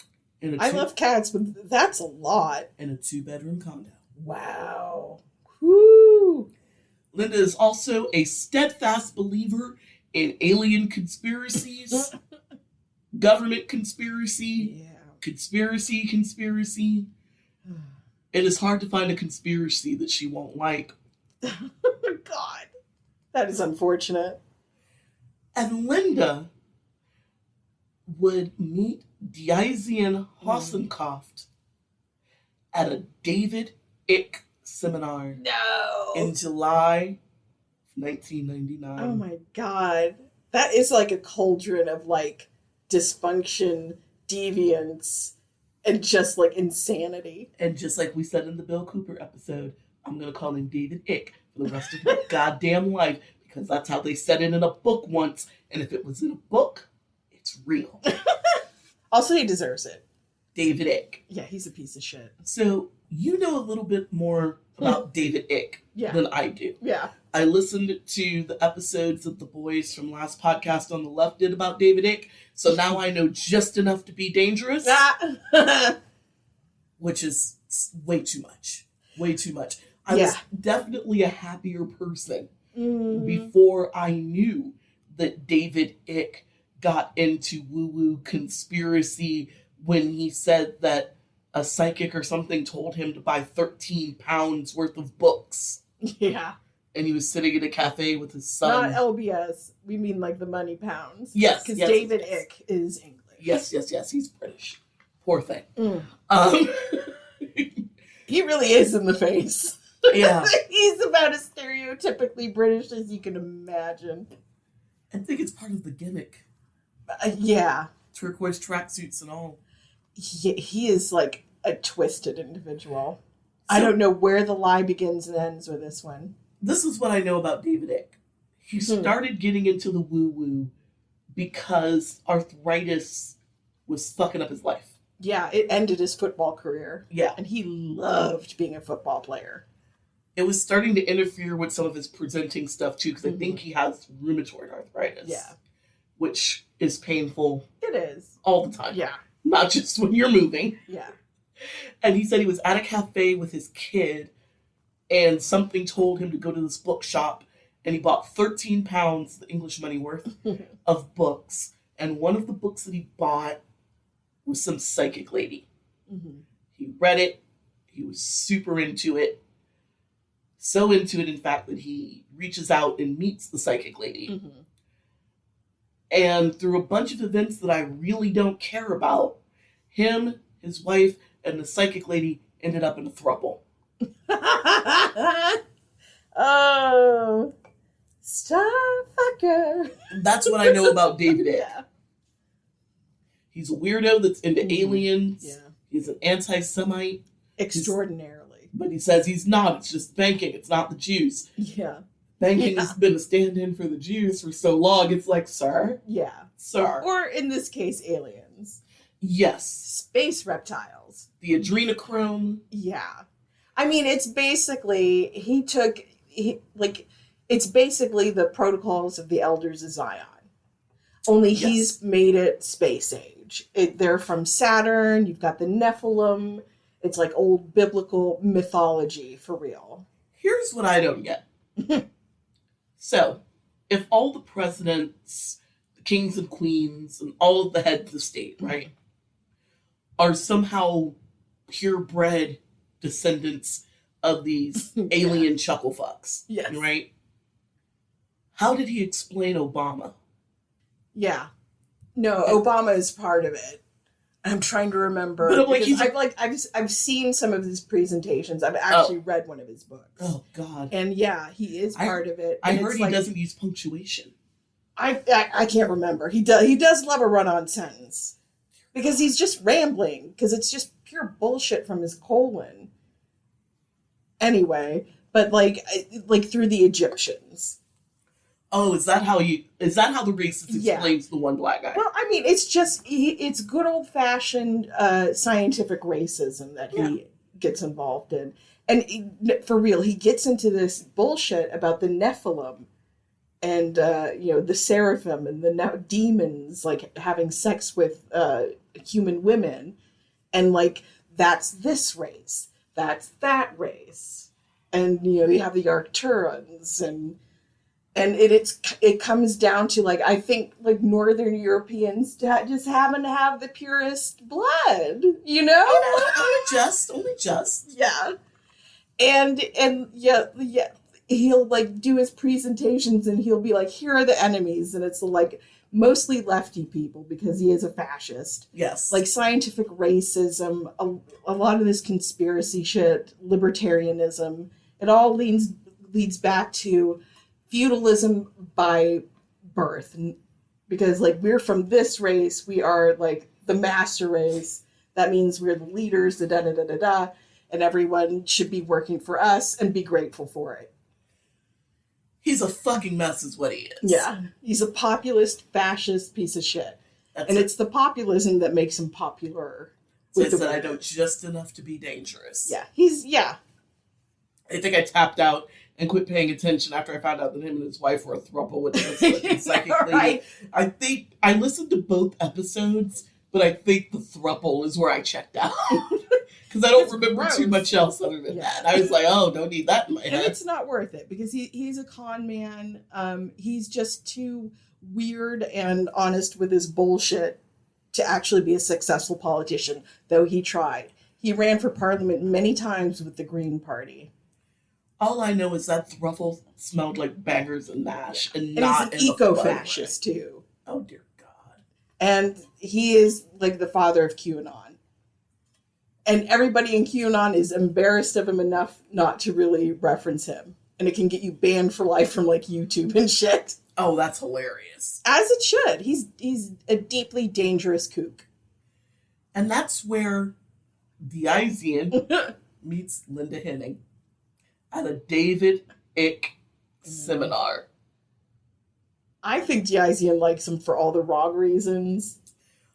I love cats, but that's a lot. In a 2-bedroom condo. Wow. Woo. Linda is also a steadfast believer in alien conspiracies, government conspiracy, conspiracy. It is hard to find a conspiracy that she won't like. God. That is unfortunate. And Linda would meet Diazien Hossencofft at a David Icke seminar. No. In July 1999. Oh my God. That is like a cauldron of like dysfunction, deviance, and just like insanity. And just like we said in the Bill Cooper episode, I'm going to call him David Icke for the rest of my goddamn life. Because that's how they said it in a book once. And if it was in a book, it's real. Also, he deserves it. David Icke. Yeah, he's a piece of shit. So, you know a little bit more about David Icke than I do. Yeah. I listened to the episodes that the boys from last podcast on the left did about David Icke. So now I know just enough to be dangerous. Which is way too much. Way too much. I was definitely a happier person before I knew that David Icke got into woo-woo conspiracy when he said that a psychic or something told him to buy 13 pounds worth of books. Yeah. And he was sitting at a cafe with his son. Not LBS. We mean like the money pounds. Yes. Because David Icke is English. Yes. He's British. Poor thing. He really is in the face. Yeah. He's about as stereotypically British as you can imagine. I think it's part of the gimmick. Yeah. Turquoise tracksuits and all. He is like a twisted individual. So, I don't know where the lie begins and ends with this one. This is what I know about David Icke. He started getting into the woo-woo because arthritis was fucking up his life. Yeah, it ended his football career. Yeah. And he loved being a football player. It was starting to interfere with some of his presenting stuff, too, because I think he has rheumatoid arthritis. Yeah. Which is painful. It is. All the time. Yeah. Not just when you're moving. Yeah. And he said he was at a cafe with his kid, and something told him to go to this bookshop, and he bought 13 pounds, the English money worth, of books. And one of the books that he bought was some psychic lady. He read it. He was super into it. So into it, in fact, that he reaches out and meets the psychic lady. And through a bunch of events that I really don't care about, him, his wife, and the psychic lady ended up in a throuple. Oh, Starfucker. That's what I know about David Icke. Yeah. He's a weirdo that's into Mhm. aliens. Yeah. He's an anti-Semite. Extraordinarily. But he says he's not. It's just banking. It's not the Jews. Yeah. Banking Yeah. has been a stand-in for the Jews for so long. It's like, sir, Yeah. sir. Or in this case, aliens. Yes. Space reptiles. The adrenochrome. Yeah. I mean, it's basically, it's basically the protocols of the Elders of Zion. Only Yes. he's made it space age. They're from Saturn. You've got the Nephilim. It's like old biblical mythology for real. Here's what I don't get. So, if all the presidents, the kings and queens, and all of the heads of state, right, are somehow purebred descendants of these alien chuckle fucks, Yes. right? How did he explain Obama? Yeah. No, Obama is part of it. I'm trying to remember. But I'm like, because I've seen some of his presentations. I've actually read one of his books. Oh God! And yeah, he is part of it. I And heard it's he like, doesn't use punctuation. I can't remember. He does love a run-on sentence because he's just rambling because it's just pure bullshit from his colon. Anyway, but like through the Egyptians. Oh, is that how the racist explains the one black guy? Well, I mean, it's good old-fashioned scientific racism that he gets involved in. And for real, he gets into this bullshit about the Nephilim and, the seraphim and the demons, like, having sex with human women. And, like, that's this race. That's that race. And, you have the Arcturans and it comes down to, like, I think, like, Northern Europeans just happen to have the purest blood, Only just. Yeah. And yeah, he'll, like, do his presentations and he'll be like, here are the enemies. And it's, like, mostly lefty people because he is a fascist. Yes. Like, scientific racism, a lot of this conspiracy shit, libertarianism, it all leads back to feudalism by birth, because like we're from this race, we are like the master race. That means we're the leaders, and everyone should be working for us and be grateful for it. He's a fucking mess, is what he is. Yeah, he's a populist, fascist piece of shit, it's the populism that makes him popular. Says that I know just enough to be dangerous. Yeah, I think I tapped out and quit paying attention after I found out that him and his wife were a throuple with this psychic lady. Right. I think I listened to both episodes, but I think the throuple is where I checked out. Because I don't remember gross. too much else other than that. I was like, oh, don't need that in my head. And it's not worth it because he's a con man. He's just too weird and honest with his bullshit to actually be a successful politician, though he tried. He ran for parliament many times with the Green Party. All I know is that thruffle smelled like bangers and mash, and And not he's an eco-fascist too. Oh dear God! And he is like the father of QAnon. And everybody in QAnon is embarrassed of him enough not to really reference him, and it can get you banned for life from like YouTube and shit. Oh, that's hilarious. As it should. He's a deeply dangerous kook. And that's where Diazien meets Linda Henning at a David Icke seminar. I think Diazien likes him for all the wrong reasons.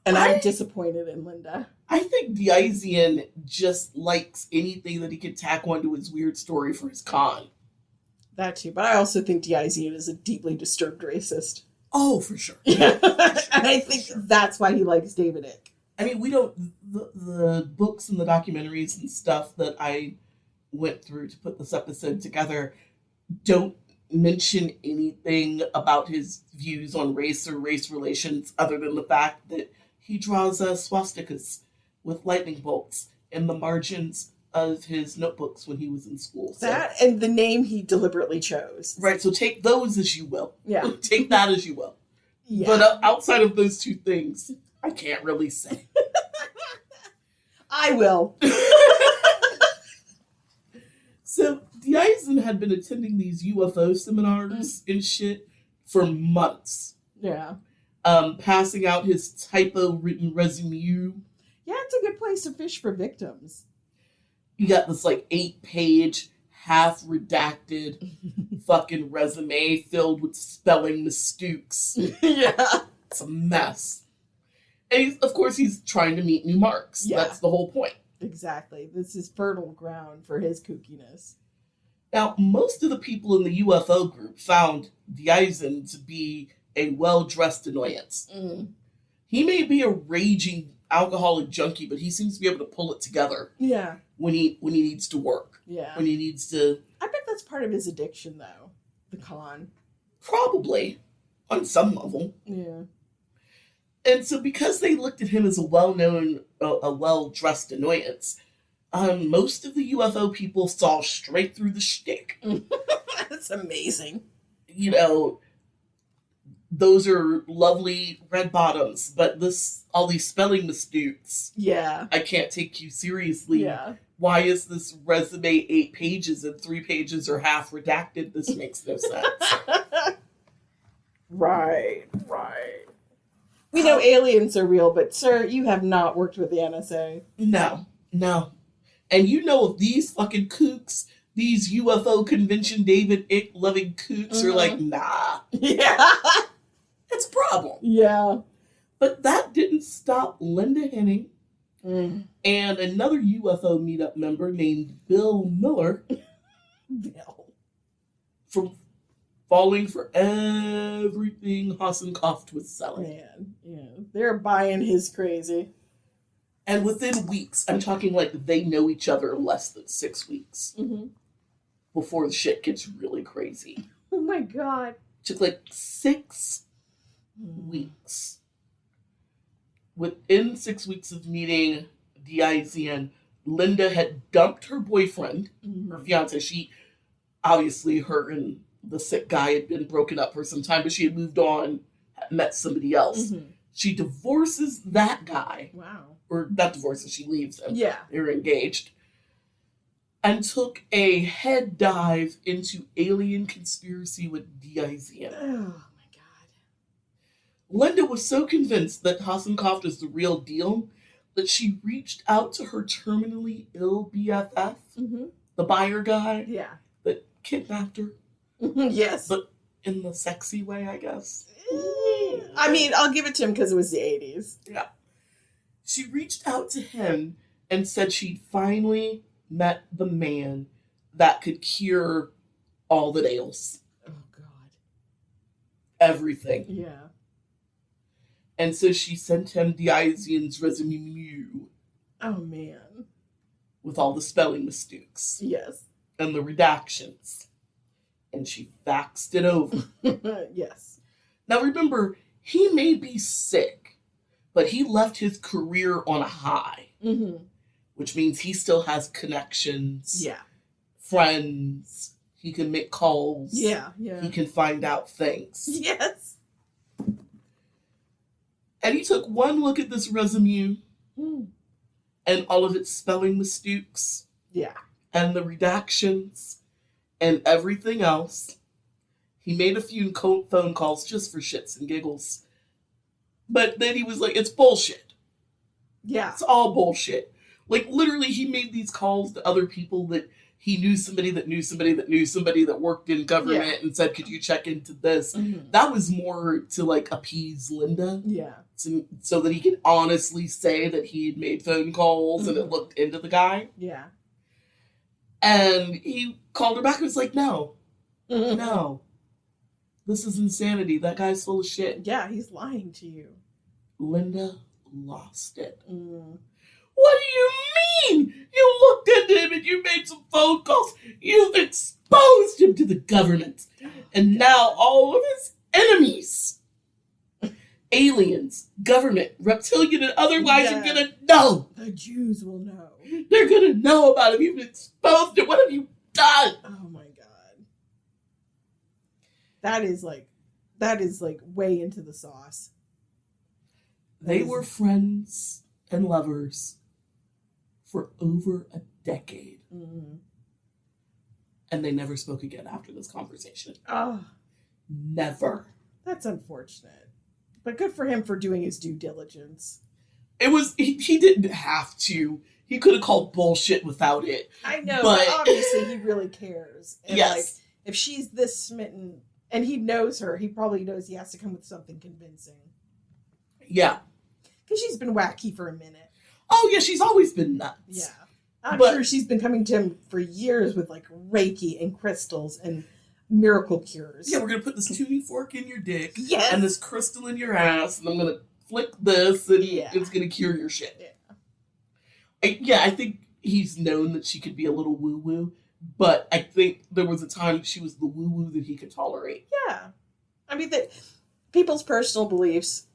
And I'm disappointed in Linda. I think Diazien just likes anything that he can tack onto his weird story for his con. That too. But I also think Diazien is a deeply disturbed racist. Oh, for sure. And I think that's why he likes David Icke. I mean, we don't... The books and the documentaries and stuff that I went through to put this episode together don't mention anything about his views on race or race relations other than the fact that he draws swastikas with lightning bolts in the margins of his notebooks when he was in school. That and the name he deliberately chose. Right, so take those as you will. Yeah. Take that as you will. Yeah. But outside of those two things, I can't really say. I will. So, Diazien had been attending these UFO seminars and shit for months. Yeah. passing out his typo-written resume. Yeah, it's a good place to fish for victims. You got this, like, 8-page, half-redacted fucking resume filled with spelling mistakes. Yeah. It's a mess. And, of course, he's trying to meet new marks. Yeah. That's the whole point. Exactly. This is fertile ground for his kookiness. Now, most of the people in the UFO group found Diazien to be a well-dressed annoyance. Mm. He may be a raging alcoholic junkie, but he seems to be able to pull it together. Yeah. When he needs to work. Yeah. When he needs to... I bet that's part of his addiction, though. The con. Probably. On some level. Yeah. And so because they looked at him as a well-known, a well-dressed annoyance, most of the UFO people saw straight through the shtick. That's amazing. You know, those are lovely red bottoms, but all these spelling mistakes. Yeah. I can't take you seriously. Yeah. Why is this resume 8 pages and 3 pages are half redacted? This makes no sense. Right. We know aliens are real, but sir, you have not worked with the NSA. No. And you know if these fucking kooks, these UFO convention David Icke loving kooks are like, nah. Yeah. That's a problem. Yeah. But that didn't stop Linda Henning and another UFO meetup member named Bill Miller from falling for everything Hossencofft was selling. Man, yeah. They're buying his crazy. And within weeks, I'm talking like they know each other less than 6 weeks before the shit gets really crazy. Oh my God. Took like 6 weeks. Within 6 weeks of meeting Diazien, Linda had dumped her boyfriend, her fiance. Obviously, her and the sick guy had been broken up for some time, but she had moved on, met somebody else. She divorces that guy. Wow. Or not divorces, she leaves him. Yeah. They were engaged. And took a head dive into alien conspiracy with Diazien. Oh. Linda was so convinced that Hossencofft is the real deal that she reached out to her terminally ill BFF, the buyer guy that kidnapped her. Yes. But in the sexy way, I guess. I mean, I'll give it to him because it was the 80s. Yeah. She reached out to him and said she'd finally met the man that could cure all that ails. Oh, God. Everything. Yeah. And so she sent him Diazien's resume. Oh, man. With all the spelling mistakes. Yes. And the redactions. And she faxed it over. Yes. Now remember, he may be sick, but he left his career on a high. Which means he still has connections. Yeah. Friends. He can make calls. Yeah. He can find out things. Yes. And he took one look at this resume and all of its spelling mistakes. Yeah. And the redactions and everything else. He made a few phone calls just for shits and giggles. But then he was like, it's bullshit. Yeah. It's all bullshit. Like, literally, he made these calls to other people that he knew somebody that knew somebody that knew somebody that worked in government and said, could you check into this? That was more to, like, appease Linda. Yeah. So that he could honestly say that he had made phone calls and had looked into the guy. Yeah. And he called her back and was like, no. This is insanity. That guy's full of shit. Yeah, he's lying to you. Linda lost it. What do you mean? You looked into him and you made some phone calls. You've exposed him to the government. And now all of his enemies, aliens, government, reptilian, and otherwise are going to know. The Jews will know. They're going to know about him. You've exposed him. What have you done? Oh my God. That is like way into the sauce. They were friends and lovers for over a decade. And they never spoke again after this conversation. Oh. Never. That's unfortunate. But good for him for doing his due diligence. It was, he didn't have to. He could have called bullshit without it. I know, but obviously he really cares. And yes. like, if she's this smitten, and he knows her, he probably knows he has to come with something convincing. Yeah. Because she's been wacky for a minute. Oh, yeah, she's always been nuts. Yeah. I'm sure she's been coming to him for years with like Reiki and crystals and miracle cures. Yeah, we're going to put this tuning fork in your dick. Yes. And this crystal in your ass. And I'm going to flick this and it's going to cure your shit. Yeah. I think he's known that she could be a little woo-woo. But I think there was a time she was the woo-woo that he could tolerate. Yeah. I mean, people's personal beliefs,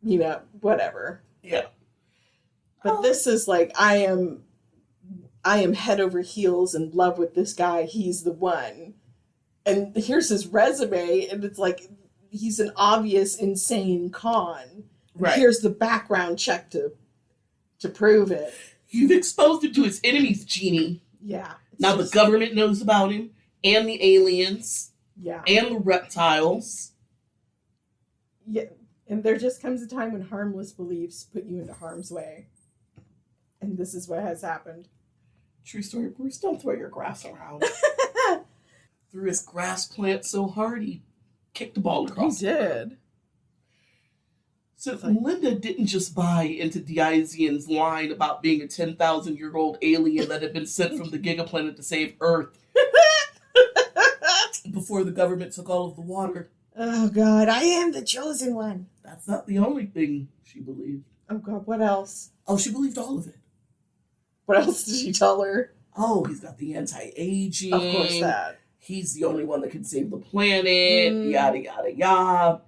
whatever. Yeah. But this is like, I am head over heels in love with this guy. He's the one. And here's his resume, and it's like, he's an obvious insane con. Right. Here's the background check to prove it. You've exposed him to his enemies, Jeannie. Yeah. Now the government knows about him, and the aliens. Yeah. And the reptiles. Yeah. And there just comes a time when harmless beliefs put you into harm's way. And this is what has happened. True story, Bruce, don't throw your grass around. Threw his grass plant so hard he kicked the ball across. He did. So Linda didn't just buy into Diazien's line about being a 10,000-year-old alien that had been sent from the gigaplanet to save Earth before the government took all of the water. Oh, God, I am the chosen one. That's not the only thing she believed. Oh, God, what else? Oh, she believed all of it. What else did she tell her? Oh, he's got the anti-aging. Of course that. He's the only one that can save the planet, yada, yada, yada.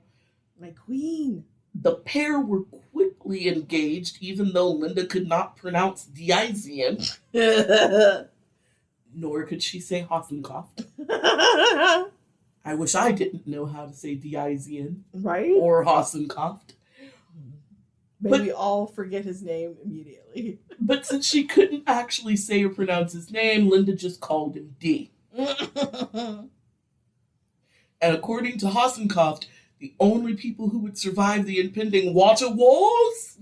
My queen. The pair were quickly engaged, even though Linda could not pronounce Diazien. Nor could she say Hossencofft. I wish I didn't know how to say Diazien. Right? Or Hossencofft. Maybe we all forget his name immediately. But since she couldn't actually say or pronounce his name, Linda just called him D. And according to Hossencofft, the only people who would survive the impending water wars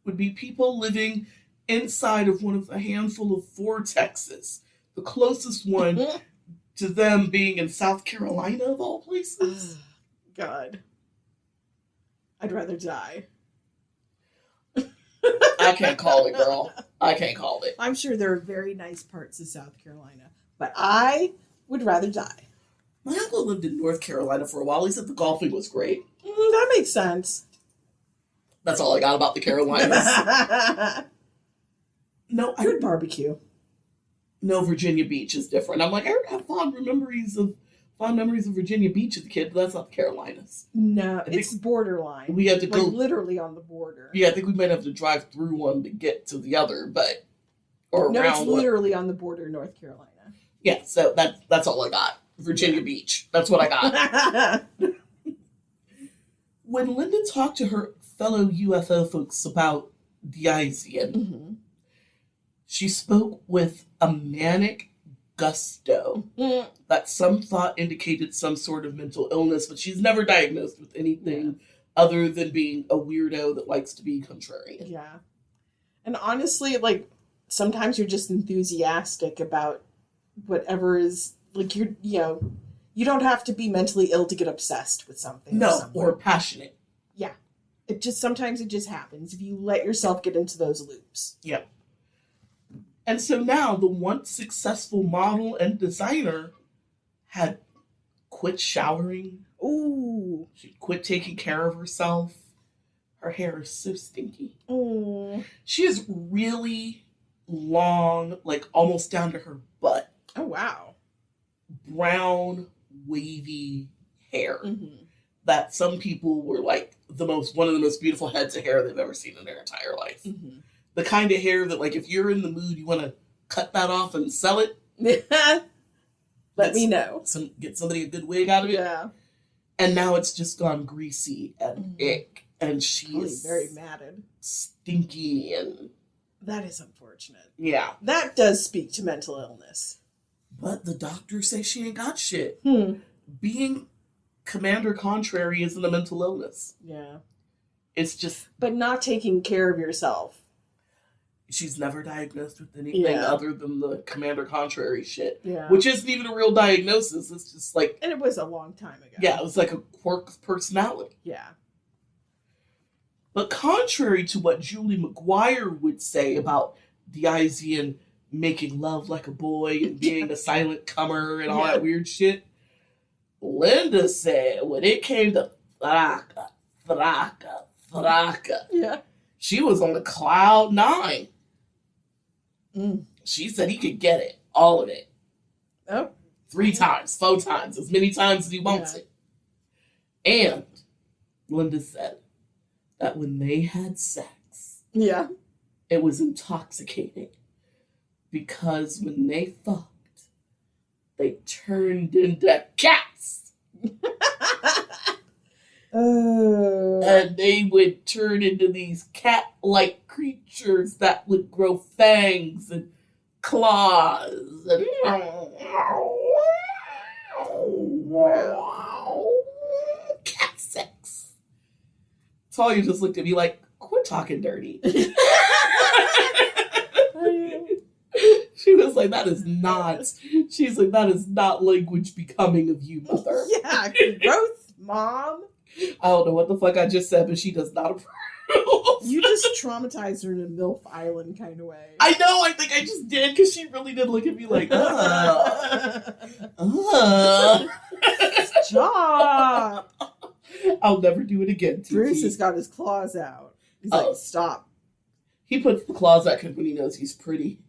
would be people living inside of one of a handful of vortexes. The closest one to them being in South Carolina, of all places. God. I'd rather die. I can't call it, girl. I can't call it. I'm sure there are very nice parts of South Carolina, but I would rather die. My uncle lived in North Carolina for a while. He said the golfing was great. That makes sense. That's all I got about the Carolinas. No, Good barbecue. No, Virginia Beach is different. I'm like, I have fond memories of Virginia Beach as a kid, but that's not the Carolinas. No, it's borderline. We had to go literally on the border. Yeah, I think we might have to drive through one to get to the other, but no, it's literally on the border of North Carolina. Yeah, so that's all I got. Virginia Beach. That's what I got. When Linda talked to her fellow UFO folks about Diazien, she spoke with a manic gusto that some thought indicated some sort of mental illness, but she's never diagnosed with anything other than being a weirdo that likes to be contrarian. Yeah. And honestly, like, sometimes you're just enthusiastic about whatever is, like, you don't have to be mentally ill to get obsessed with something. No, or passionate. Yeah. Sometimes it just happens if you let yourself get into those loops. Yeah. And so now the once successful model and designer had quit showering. Ooh. She quit taking care of herself. Her hair is so stinky. Ooh. She has really long, like almost down to her butt. Oh, wow. Brown, wavy hair. That some people were like one of the most beautiful heads of hair they've ever seen in their entire life. The kind of hair that, like, if you're in the mood, you want to cut that off and sell it. Let me know. Get somebody a good wig out of it. Yeah. And now it's just gone greasy and ick. And she's very matted. Stinky and... That is unfortunate. Yeah. That does speak to mental illness. But the doctors say she ain't got shit. Being Commander Contrary isn't a mental illness. Yeah. It's just... But not taking care of yourself. She's never diagnosed with anything other than the Commander Contrary shit. Yeah. Which isn't even a real diagnosis. It's just like... And it was a long time ago. Yeah, it was like a quirk of personality. Yeah. But contrary to what Julie McGuire would say about Diazien making love like a boy and being a silent comer and all that weird shit, Linda said when it came to Thraka, she was on the cloud 9. She said he could get it, all of it. Oh. 3 times, 4 times, as many times as he wants it. And Linda said that when they had sex, it was intoxicating because when they fucked, they turned into cats. And they would turn into these cat-like creatures that would grow fangs and claws and cat sex. Talia just looked at me like, quit talking dirty. She was like, that is not language becoming of you, mother. Yeah, growth, Mom. I don't know what the fuck I just said, but she does not approve. You just traumatized her in a MILF Island kind of way. I know, I think I just did, because she really did look at me like, Stop. I'll never do it again, TT. Bruce has got his claws out. He's like, stop. He puts the claws out when he knows he's pretty.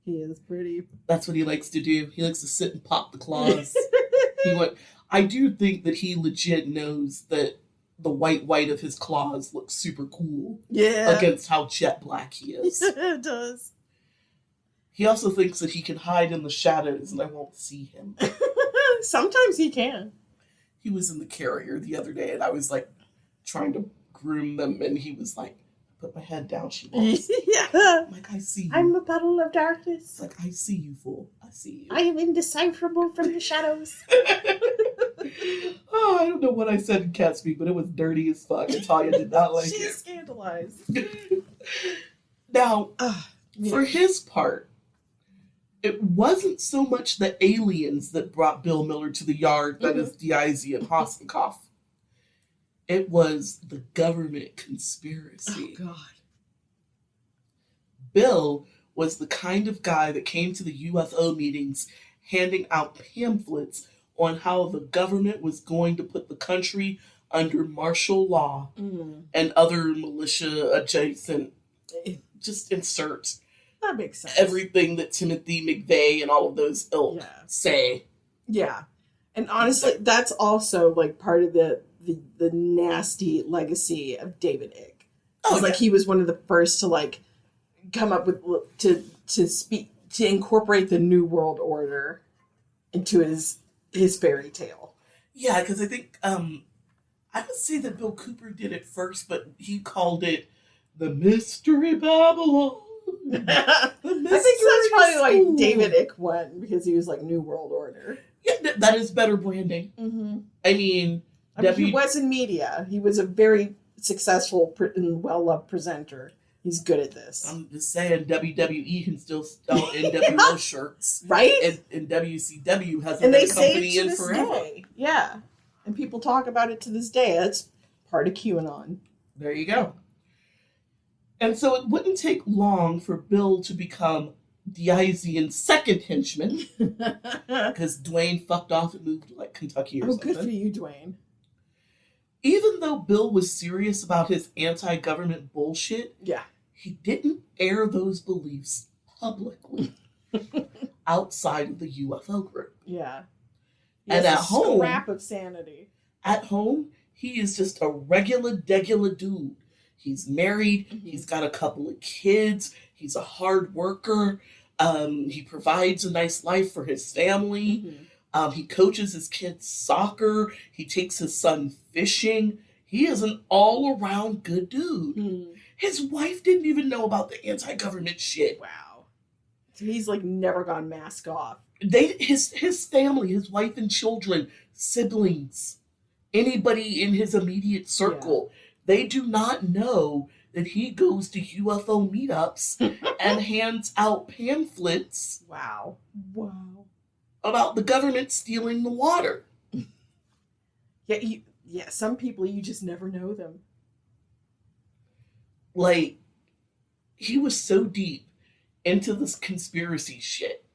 He is pretty. That's what he likes to do. He likes to sit and pop the claws. I do think that he legit knows that the white of his claws looks super cool. Yeah. Against how jet black he is. It does. He also thinks that he can hide in the shadows and I won't see him. Sometimes he can. He was in the carrier the other day and I was like trying to groom them and he was like, put my head down, she wants. I'm like, I see you. I'm a puddle of darkness. Like, I see you, fool. I see you. I am indecipherable from the shadows. Oh, I don't know what I said in cat speak, but it was dirty as fuck. And Talia did not like it. She's scandalized. Now, for his part, it wasn't so much the aliens that brought Bill Miller to the yard, that is Diazien Hossencofft. It was the government conspiracy. Oh, God. Bill was the kind of guy that came to the UFO meetings handing out pamphlets on how the government was going to put the country under martial law and other militia adjacent. Just insert that makes sense. Everything that Timothy McVeigh and all of those ilk say. Yeah. And honestly, that's also like part of the nasty legacy of David Icke. Like he was one of the first to like come up with to incorporate the New World Order into his fairy tale. Yeah, because I think I would say that Bill Cooper did it first, but he called it the Mystery Babylon. I think that's probably like David Icke won because he was like New World Order. Yeah, that is better branding. I mean, he was in media. He was a very successful and well-loved presenter. He's good at this. I'm just saying, WWE can still sell NWO shirts, right? And WCW hasn't been a company in forever. Day. Yeah, and people talk about it to this day. That's part of QAnon. There you go. And so it wouldn't take long for Bill to become Diazien's second henchman, because Dwayne fucked off and moved to like Kentucky or something. Oh, good for you, Dwayne. Even though Bill was serious about his anti-government bullshit, he didn't air those beliefs publicly outside of the UFO group. Yeah. And at home, scrap of sanity. At home, he is just a regular dude. He's married. He's got a couple of kids. He's a hard worker. He provides a nice life for his family. He coaches his kids soccer. He takes his son fishing. He is an all-around good dude. His wife didn't even know about the anti-government shit. Wow. So he's like never gone mask off. His family, his wife and children, siblings, anybody in his immediate circle. They do not know that he goes to UFO meetups and hands out pamphlets. Wow. About the government stealing the water. Yeah, some people, you just never know them. Like, he was so deep into this conspiracy shit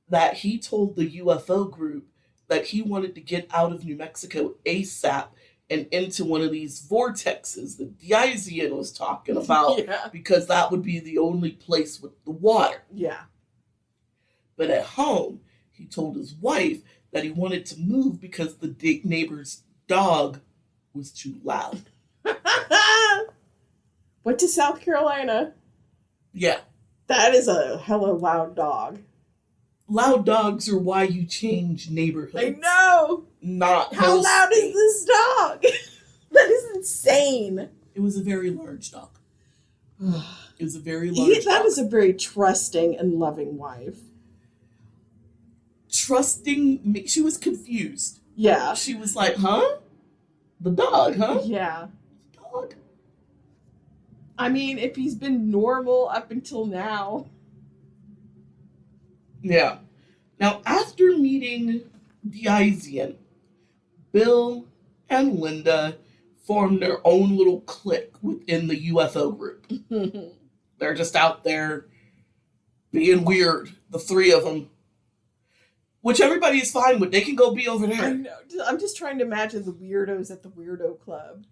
that he told the UFO group that he wanted to get out of New Mexico ASAP and into one of these vortexes that Diazien was talking about, because that would be the only place with the water. Yeah. But at home, he told his wife that he wanted to move because the neighbor's dog was too loud. Went to South Carolina. Yeah. That is a hella loud dog. Loud dogs are why you change neighborhoods. I know. Not how loud is this dog? That is insane. It was a very large dog. It was a very large dog. That is a very trusting and loving wife. Trusting me. She was confused. Yeah. She was like, huh? The dog, huh? Yeah. The dog? I mean, if he's been normal up until now. Yeah. Now, after meeting Diazien, Bill and Linda formed their own little clique within the UFO group. They're just out there being weird, the three of them. Which everybody is fine with. They can go be over there. I know. I'm just trying to imagine the weirdos at the weirdo club.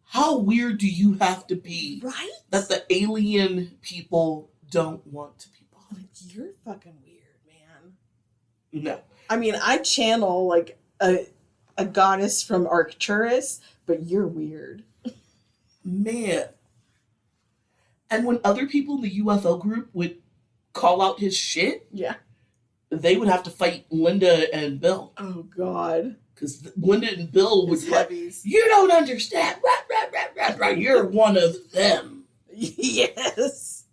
How weird do you have to be, right? That the alien people don't want to be bothered? Like, you're fucking weird, man. No. I mean, I channel like a goddess from Arcturus, but you're weird. Man. And when other people in the UFO group would call out his shit, yeah, they would have to fight Linda and Bill. Oh, God. Because Linda and Bill was like, heavies. You don't understand. You're one of them. Yes.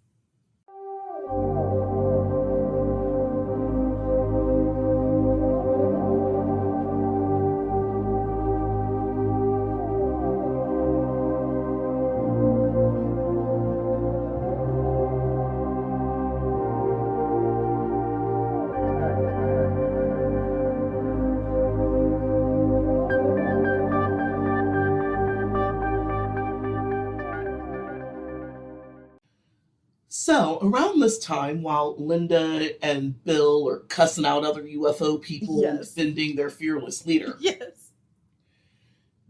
So, around this time, while Linda and Bill are cussing out other UFO people and defending their fearless leader,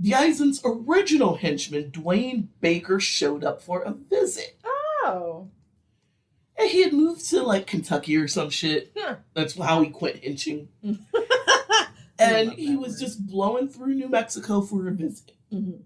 Diazien's original henchman, Dwayne Baker, showed up for a visit. Oh. And he had moved to, like, Kentucky or some shit. Huh. That's how he quit henching. And he was just blowing through New Mexico for a visit. Mm-hmm.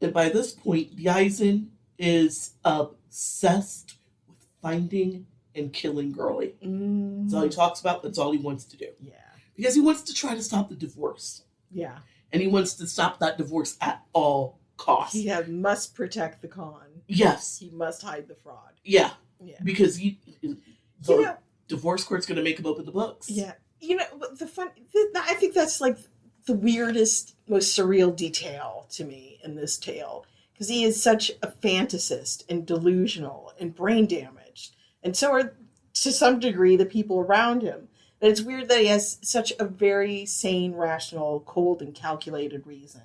And by this point, Diazien is obsessed with finding and killing Girly. That's all he talks about. That's all he wants to do. Yeah. Because he wants to try to stop the divorce. Yeah. And he wants to stop that divorce at all costs. He must protect the con. Yes. He must hide the fraud. Yeah. Yeah. Because the divorce court's going to make him open the books. Yeah. You know, I think that's like the weirdest, most surreal detail to me in this tale. Because he is such a fantasist and delusional and brain damaged. And so are, to some degree, the people around him. And it's weird that he has such a very sane, rational, cold, and calculated reason.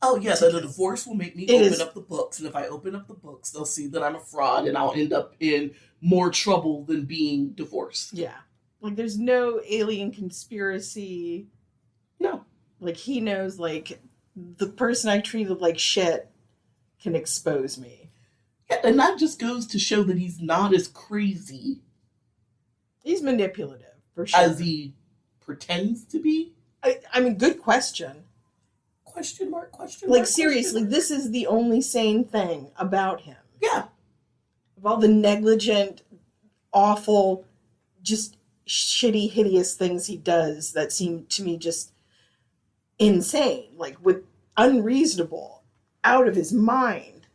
Oh, yeah, that a divorce will make me open up the books. And if I open up the books, they'll see that I'm a fraud and I'll end up in more trouble than being divorced. Yeah. Like, there's no alien conspiracy. No. Like, he knows, like, the person I treated like shit can expose me. Yeah, and that just goes to show that he's not as crazy. He's manipulative, for sure. As he pretends to be. I mean, good question. Question mark. Like, seriously, this is the only sane thing about him. Yeah. Of all the negligent, awful, just shitty, hideous things he does that seem to me just insane. Like, with unreasonable, out of his mind.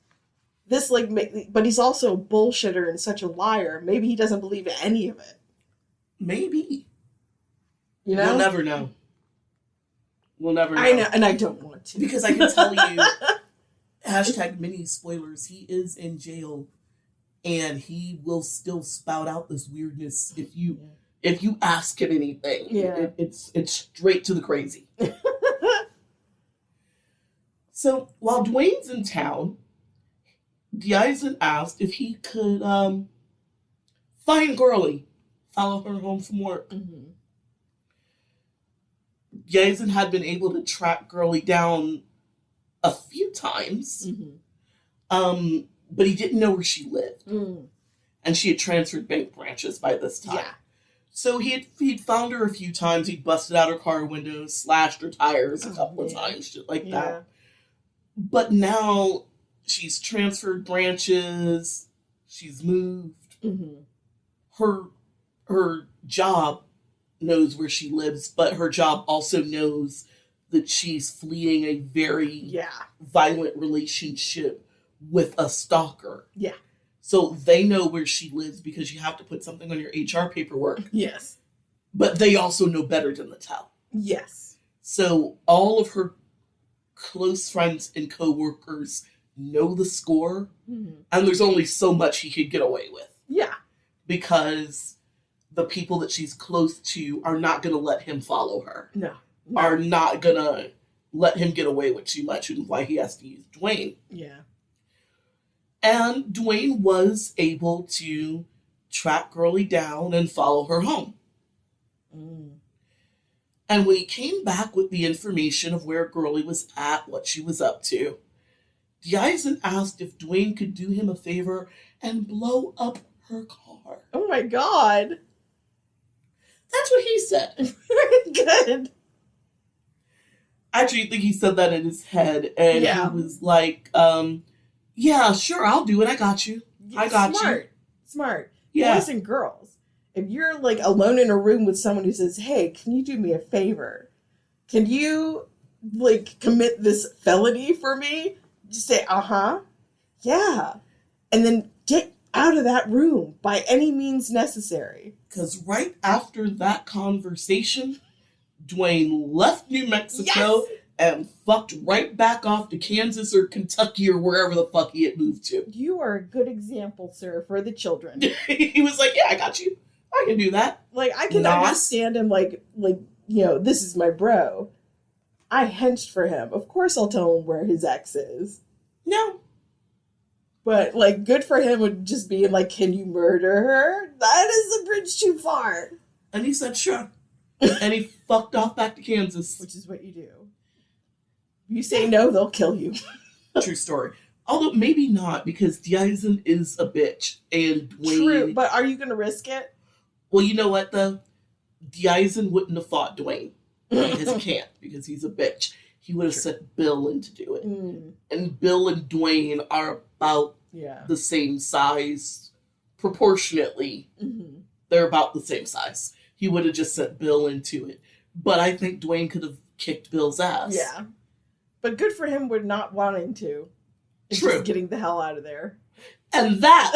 This, like, but he's also a bullshitter and such a liar. Maybe he doesn't believe any of it. Maybe. You know? We'll never know. We'll never know. I know, and I don't want to. Because I can tell you, hashtag mini spoilers, he is in jail and he will still spout out this weirdness if you ask him anything. Yeah. It's straight to the crazy. So while Dwayne's in town, Diazien asked if he could find Girly, follow her home from work. Mm-hmm. Diazien had been able to track Girly down a few times, but he didn't know where she lived. Mm. And she had transferred bank branches by this time. Yeah. So he'd found her a few times. He'd busted out her car windows, slashed her tires a couple of times, shit like that. But now she's transferred branches. She's moved. Mm-hmm. Her job knows where she lives, but her job also knows that she's fleeing a very violent relationship with a stalker. Yeah. So they know where she lives because you have to put something on your HR paperwork. Yes. But they also know better than to tell. Yes. So all of her close friends and coworkers know the score, and there's only so much he could get away with. Yeah. Because the people that she's close to are not going to let him follow her. No. Are not going to let him get away with too much, and why he has to use Dwayne. Yeah. And Dwayne was able to track Girly down and follow her home. Mm. And when he came back with the information of where Girly was at, what she was up to, Diazien asked if Dwayne could do him a favor and blow up her car. Oh my God. That's what he said. Very good. I actually think he said that in his head, and he was like, yeah, sure, I'll do it. I got you. I got you. Smart. Yeah. Boys and girls, if you're like alone in a room with someone who says, hey, can you do me a favor? Can you like commit this felony for me? Just say, yeah. And then get out of that room by any means necessary. Because right after that conversation, Dwayne left New Mexico and fucked right back off to Kansas or Kentucky or wherever the fuck he had moved to. You are a good example, sir, for the children. He was like, yeah, I got you. I can do that. Like, I can understand him, like, this is my bro. I henched for him. Of course I'll tell him where his ex is. No. But, like, good for him would just be like, can you murder her? That is a bridge too far. And he said, sure. And he fucked off back to Kansas. Which is what you do. You say no, they'll kill you. True story. Although maybe not, because Diazien is a bitch. And Dwayne... True, but are you going to risk it? Well, you know what, though? Diazien wouldn't have fought Dwayne. Because he can't, because he's a bitch. He would have sent Bill in to do it. Mm. And Bill and Dwayne are about the same size. Proportionately, they're about the same size. He would have just sent Bill into it. But I think Dwayne could have kicked Bill's ass. Yeah. But good for him with not wanting to. It's True. Just getting the hell out of there. And that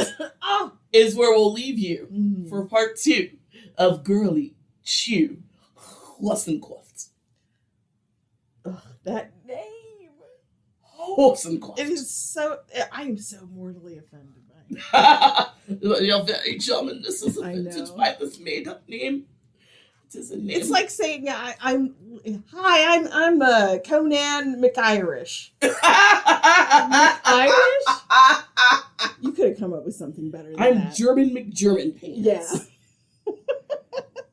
is where we'll leave you for part 2 of Girly Chew Hossencofft. Ugh, that name. Hossencofft. It is so... I am so mortally offended by it. You're very charming. This is offensive by this made-up name. It is a name. It's like saying, I'm Conan McIrish. McIrish? You could have come up with something better than that. I'm German McGerman Pants. Yeah.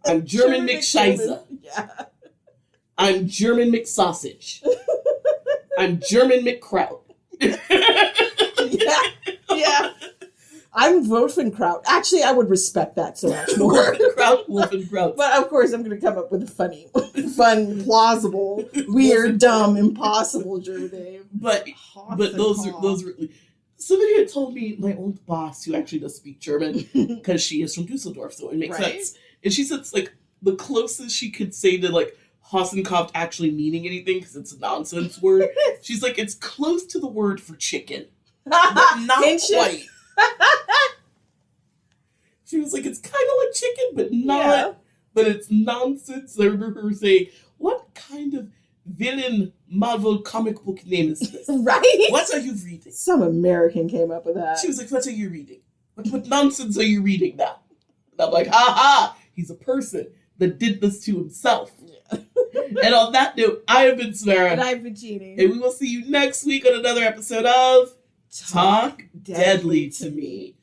I'm German McScheiße. Yeah. I'm German McSausage. I'm German McKraut. Yeah. I'm Wolfenkraut. Actually, I would respect that so much more. Wolfenkraut. But of course, I'm going to come up with a funny, fun, plausible, weird, dumb, impossible German name. But those are really... Somebody had told me, my old boss, who actually does speak German, because she is from Dusseldorf, so it makes sense. And she said it's like the closest she could say to like Hossencofft actually meaning anything, because it's a nonsense word. She's like, it's close to the word for chicken, but not quite. She was like, it's kind of like chicken, but not. Yeah. But it's nonsense. I remember her saying, what kind of villain Marvel comic book name is this? Right? What are you reading? Some American came up with that. She was like, what are you reading? What nonsense are you reading now? And I'm like, ha ha, he's a person that did this to himself. Yeah. And on that note, I have been Samara. And I've been Jeannie. And we will see you next week on another episode of Talk Deadly to Me.